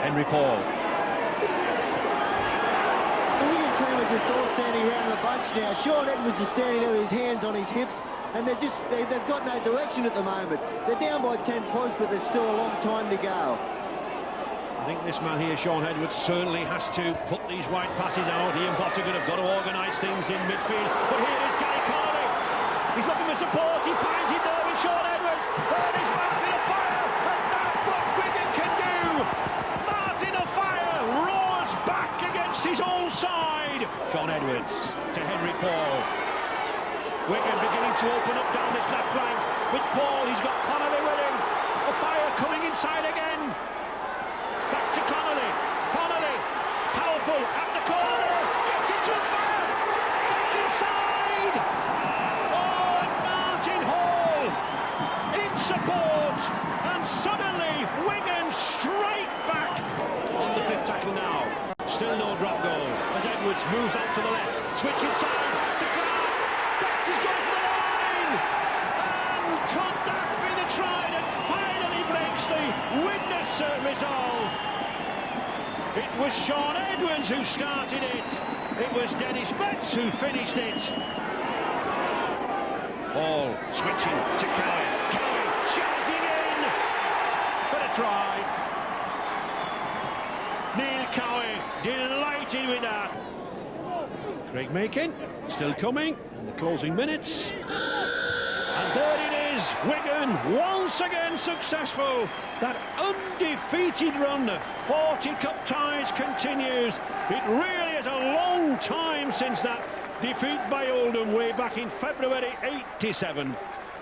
Henry Paul. The Wigan team are just all standing around in a bunch now. Sean Edwards is standing there with his hands on his hips, and they've got no direction at the moment. They're down by 10 points, but there's still a long time to go. I think this man here, Sean Edwards, certainly has to put these wide passes out. He and Bottigan have got to organise things in midfield. But here is Gary Connolly. He's looking for support. He finds it there with Sean Edwards. There is Martin Afire, and that's what Wigan can do. Martin Afire roars back against his own side. Sean Edwards to Henry Paul. Wigan beginning to open up down this left flank with Paul. He's got Connolly with him. Afire coming inside again. Back support, and suddenly Wigan straight back. On the fifth tackle now, still no drop goal, as Edwards moves on to the left, switch inside, to Clark, Betts is going for the line, and could that be the try that finally breaks the Widnes resolve? It was Sean Edwards who started it, it was Dennis Betts who finished it. Ball switching to Cowie. Cowie charging in for a try. Neil Cowie delighted with that. Craig Makin still coming in the closing minutes. And there it is, Wigan once again successful. That undefeated run of 40 cup ties continues. It really is a long time since that defeat by Oldham way back in February '87.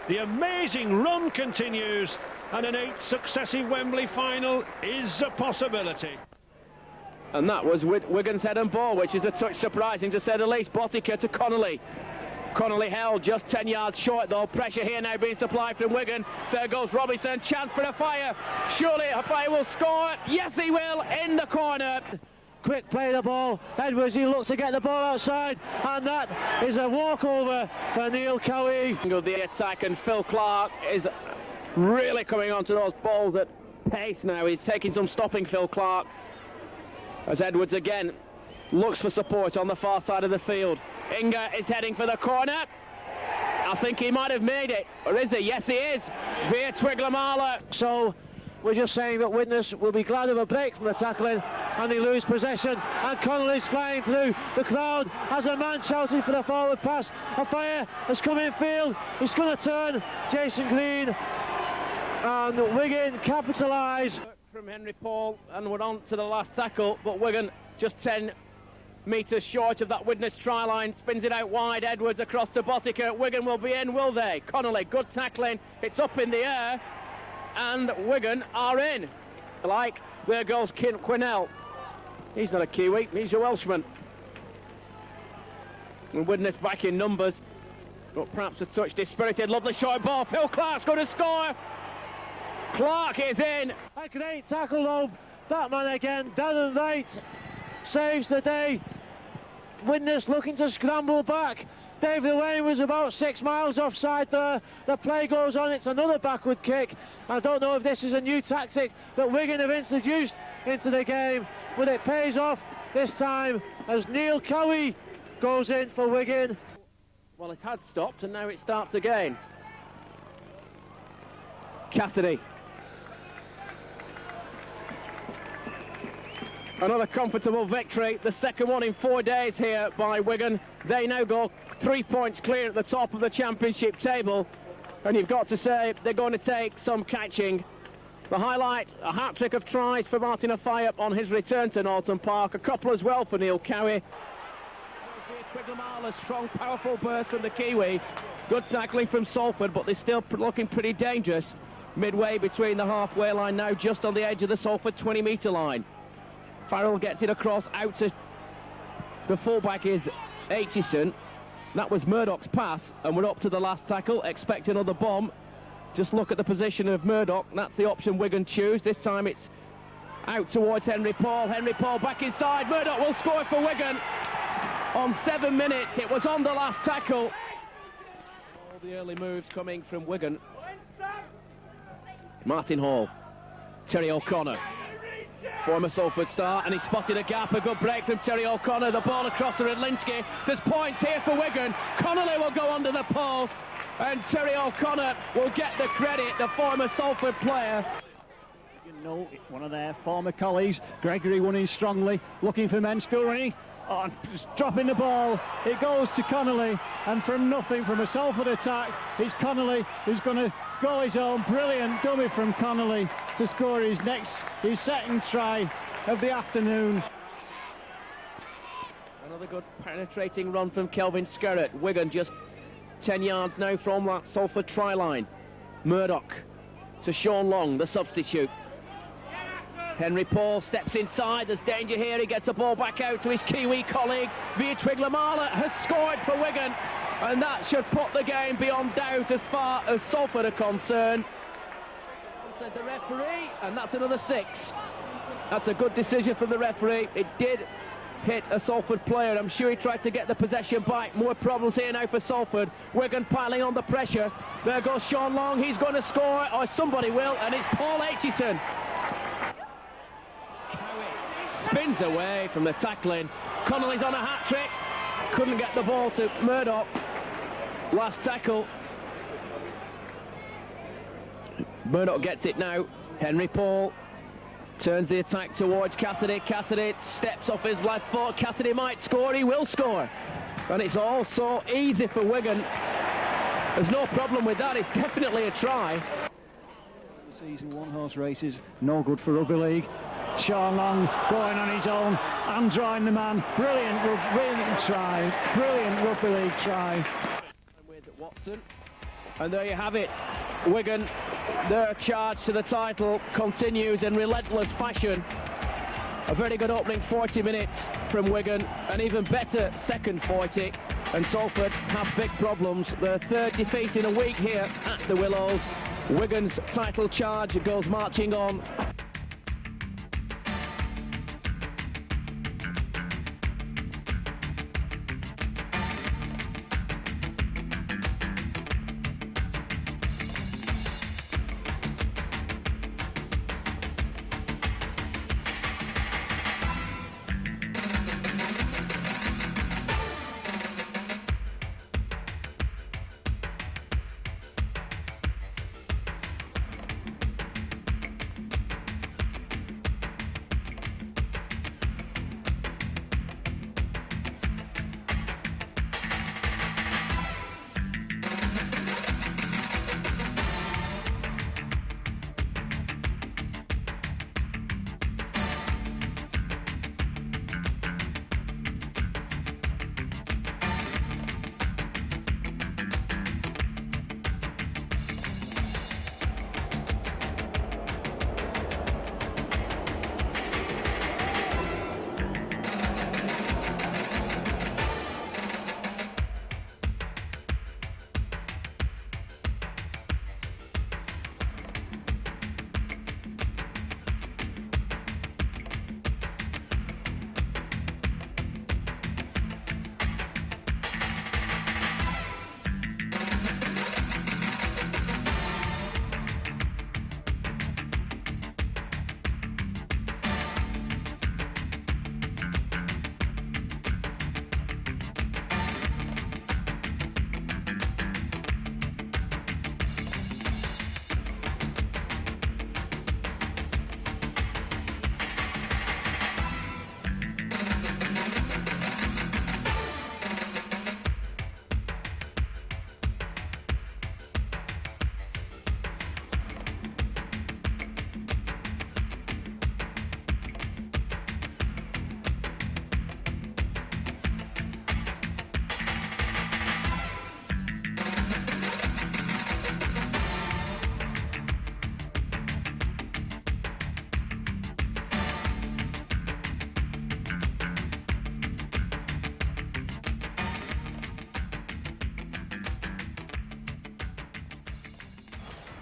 The amazing run continues, and an 8th successive Wembley final is a possibility. And that was Wigan's head and ball, which is a touch surprising to say the least. Botica to Connolly. Connolly held just 10 yards short though. Pressure here now being supplied from Wigan. There goes Robinson, chance for a fire. Surely a fire will score. Yes, he will, in the corner. Quick play the ball. Edwards, he looks to get the ball outside, and that is a walkover for Neil Cowie. The attack, and Phil Clark is really coming onto those balls at pace now. He's taking some stopping, Phil Clark, as Edwards again looks for support on the far side of the field. Inga is heading for the corner. I think he might have made it, or is he? Yes, he is. Via Twiglamala. So we're just saying that Widnes will be glad of a break from the tackling, and they lose possession, and Connolly's flying through the crowd as a man shouting for the forward pass. A fire has come in field, he's going to turn Jason Green, and Wigan capitalise. From Henry Paul, and we're on to the last tackle, but Wigan just 10 metres short of that Widnes try line, spins it out wide. Edwards across to Botica. Wigan will be in, will they? Connolly, good tackling, it's up in the air, and Wigan are in. Like, there goes Quinnell. He's not a Kiwi, he's a Welshman. And Widnes back in numbers, but perhaps a touch dispirited. Lovely short ball, Phil Clark's going to score. Clark is in. A great tackle though, that man again, Darren Wright saves the day. Widnes looking to scramble back. David Lane was about 6 miles offside there. The play goes on, it's another backward kick. I don't know if this is a new tactic that Wigan have introduced into the game, but it pays off this time as Neil Cowie goes in for Wigan. Well, it had stopped and now it starts again. Cassidy. Another comfortable victory, the second one in 4 days here by Wigan. They now go 3 points clear at the top of the championship table, and you've got to say they're going to take some catching. The highlight, a hat-trick of tries for Martin Afayap on his return to Norton Park, a couple as well for Neil Cowie. A strong, powerful burst from the Kiwi. Good tackling from Salford, but they're still looking pretty dangerous. Midway between the halfway line now, just on the edge of the Salford 20-metre line. Farrell gets it across out to the fullback is Aitchison. That was Murdoch's pass, and we're up to the last tackle. Expect another bomb. Just look at the position of Murdoch. That's the option Wigan choose. This time it's out towards Henry Paul. Henry Paul back inside. Murdoch will score for Wigan on 7 minutes. It was on the last tackle. All the early moves coming from Wigan. Martin Hall, Terry O'Connor, former Salford star, and he spotted a gap. A good break from Terry O'Connor. The ball across to Redlinski. There's points here for Wigan. Connolly will go under the post, and Terry O'Connor will get the credit, the former Salford player. You know, one of their former colleagues, Gregory, running strongly, looking for men scoring. Oh, just dropping the ball, it goes to Connolly, and from nothing, from a Salford attack, it's Connolly who's going to go his own. Brilliant dummy from Connolly to score his second try of the afternoon. Another good penetrating run from Kelvin Skerrett. Wigan just 10 yards now from that Salford try line. Murdoch to Sean Long, the substitute. Henry Paul steps inside, there's danger here, he gets the ball back out to his Kiwi colleague. Via Twiglamala has scored for Wigan, and that should put the game beyond doubt as far as Salford are concerned. says the referee, and that's another 6. That's a good decision from the referee. It did hit a Salford player. I'm sure he tried to get the possession back. More problems here now for Salford. Wigan piling on the pressure. There goes Sean Long. He's going to score, or somebody will, and it's Paul Aitchison. Spins away from the tackling. Connolly's on a hat-trick. Couldn't get the ball to Murdoch. Last tackle. Murdoch gets it now. Henry Paul turns the attack towards Cassidy. Cassidy steps off his left foot. Cassidy might score. He will score. And it's all so easy for Wigan. There's no problem with that. It's definitely a try. The season one-horse races, no good for rugby league. Sean Long going on his own and drawing the man. Brilliant try. Brilliant rugby league try. With Watson. And there you have it. Wigan, their charge to the title continues in relentless fashion. A very good opening 40 minutes from Wigan, an even better second 40, and Salford have big problems. Their third defeat in a week here at the Willows. Wigan's title charge goes marching on.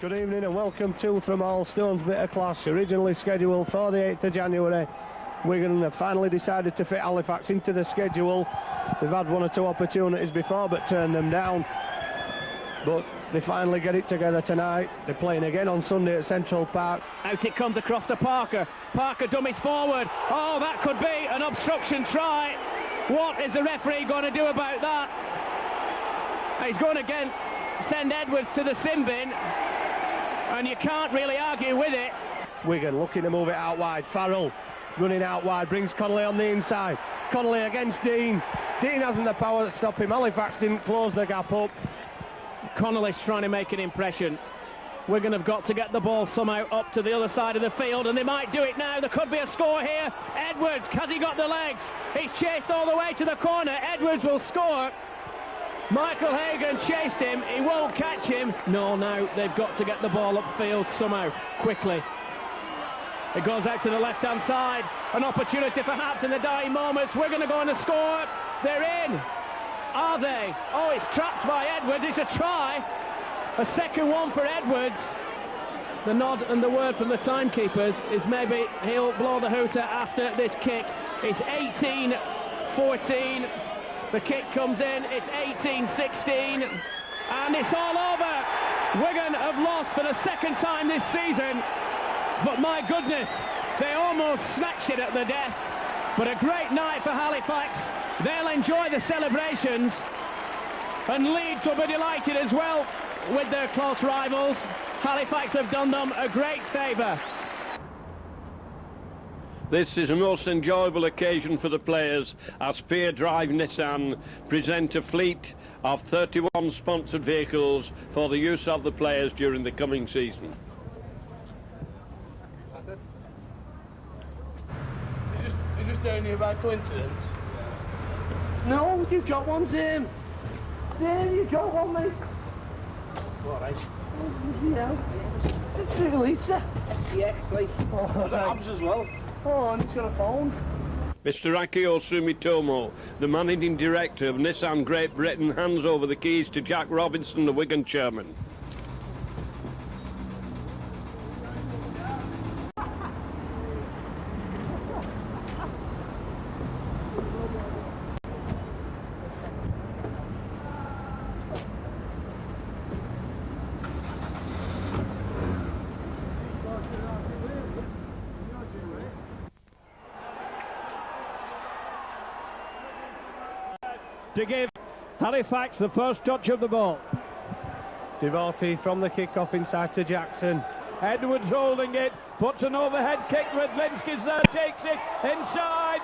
Good evening and welcome to From All Stones Bit of Clash, originally scheduled for the 8th of January. Wigan have finally decided to fit Halifax into the schedule. They've had one or two opportunities before but turned them down. But they finally get it together tonight. They're playing again on Sunday at Central Park. Out it comes across to Parker. Parker dummies forward. Oh, that could be an obstruction try. What is the referee going to do about that? He's going to again send Edwards to the sin bin. And you can't really argue with it. Wigan looking to move it out wide. Farrell running out wide, brings Connolly on the inside. Connolly against Dean. Dean hasn't the power to stop him. Halifax didn't close the gap up. Connolly's trying to make an impression. Wigan have got to get the ball somehow up to the other side of the field, and they might do it now. There could be a score here. Edwards, has he got the legs? He's chased all the way to the corner. Edwards will score. Michael Hagan chased him, he won't catch him. No, now they've got to get the ball upfield somehow, quickly. It goes out to the left-hand side. An opportunity perhaps in the dying moments. We're going to go on to score. They're in. Are they? Oh, it's trapped by Edwards. It's a try. A second one for Edwards. the nod and the word from the timekeepers is maybe he'll blow the hooter after this kick. It's 18-14. The kick comes in. It's 18-16. And it's all over. Wigan have lost for the second time this season. But my goodness, they almost snatched it at the death. But a great night for Halifax. They'll enjoy the celebrations. And Leeds will be delighted as well with their close rivals. Halifax have done them a great favour. This is a most enjoyable occasion for the players as Pier Drive Nissan present a fleet of 31 sponsored vehicles for the use of the players during the coming season. You're just doing it by coincidence? No, you've got one, Tim. Tim, you've got one, mate. All right. It's a 2 litre. FCX, like. Oh, abs as well. Oh, and it's got a phone. Mr. Akio Sumitomo, the managing director of Nissan Great Britain, hands over the keys to Jack Robinson, the Wigan chairman. To give Halifax the first touch of the ball. Devotti from the kick-off inside to Jackson. Edwards holding it, puts an overhead kick. Redlinski's there, takes it inside.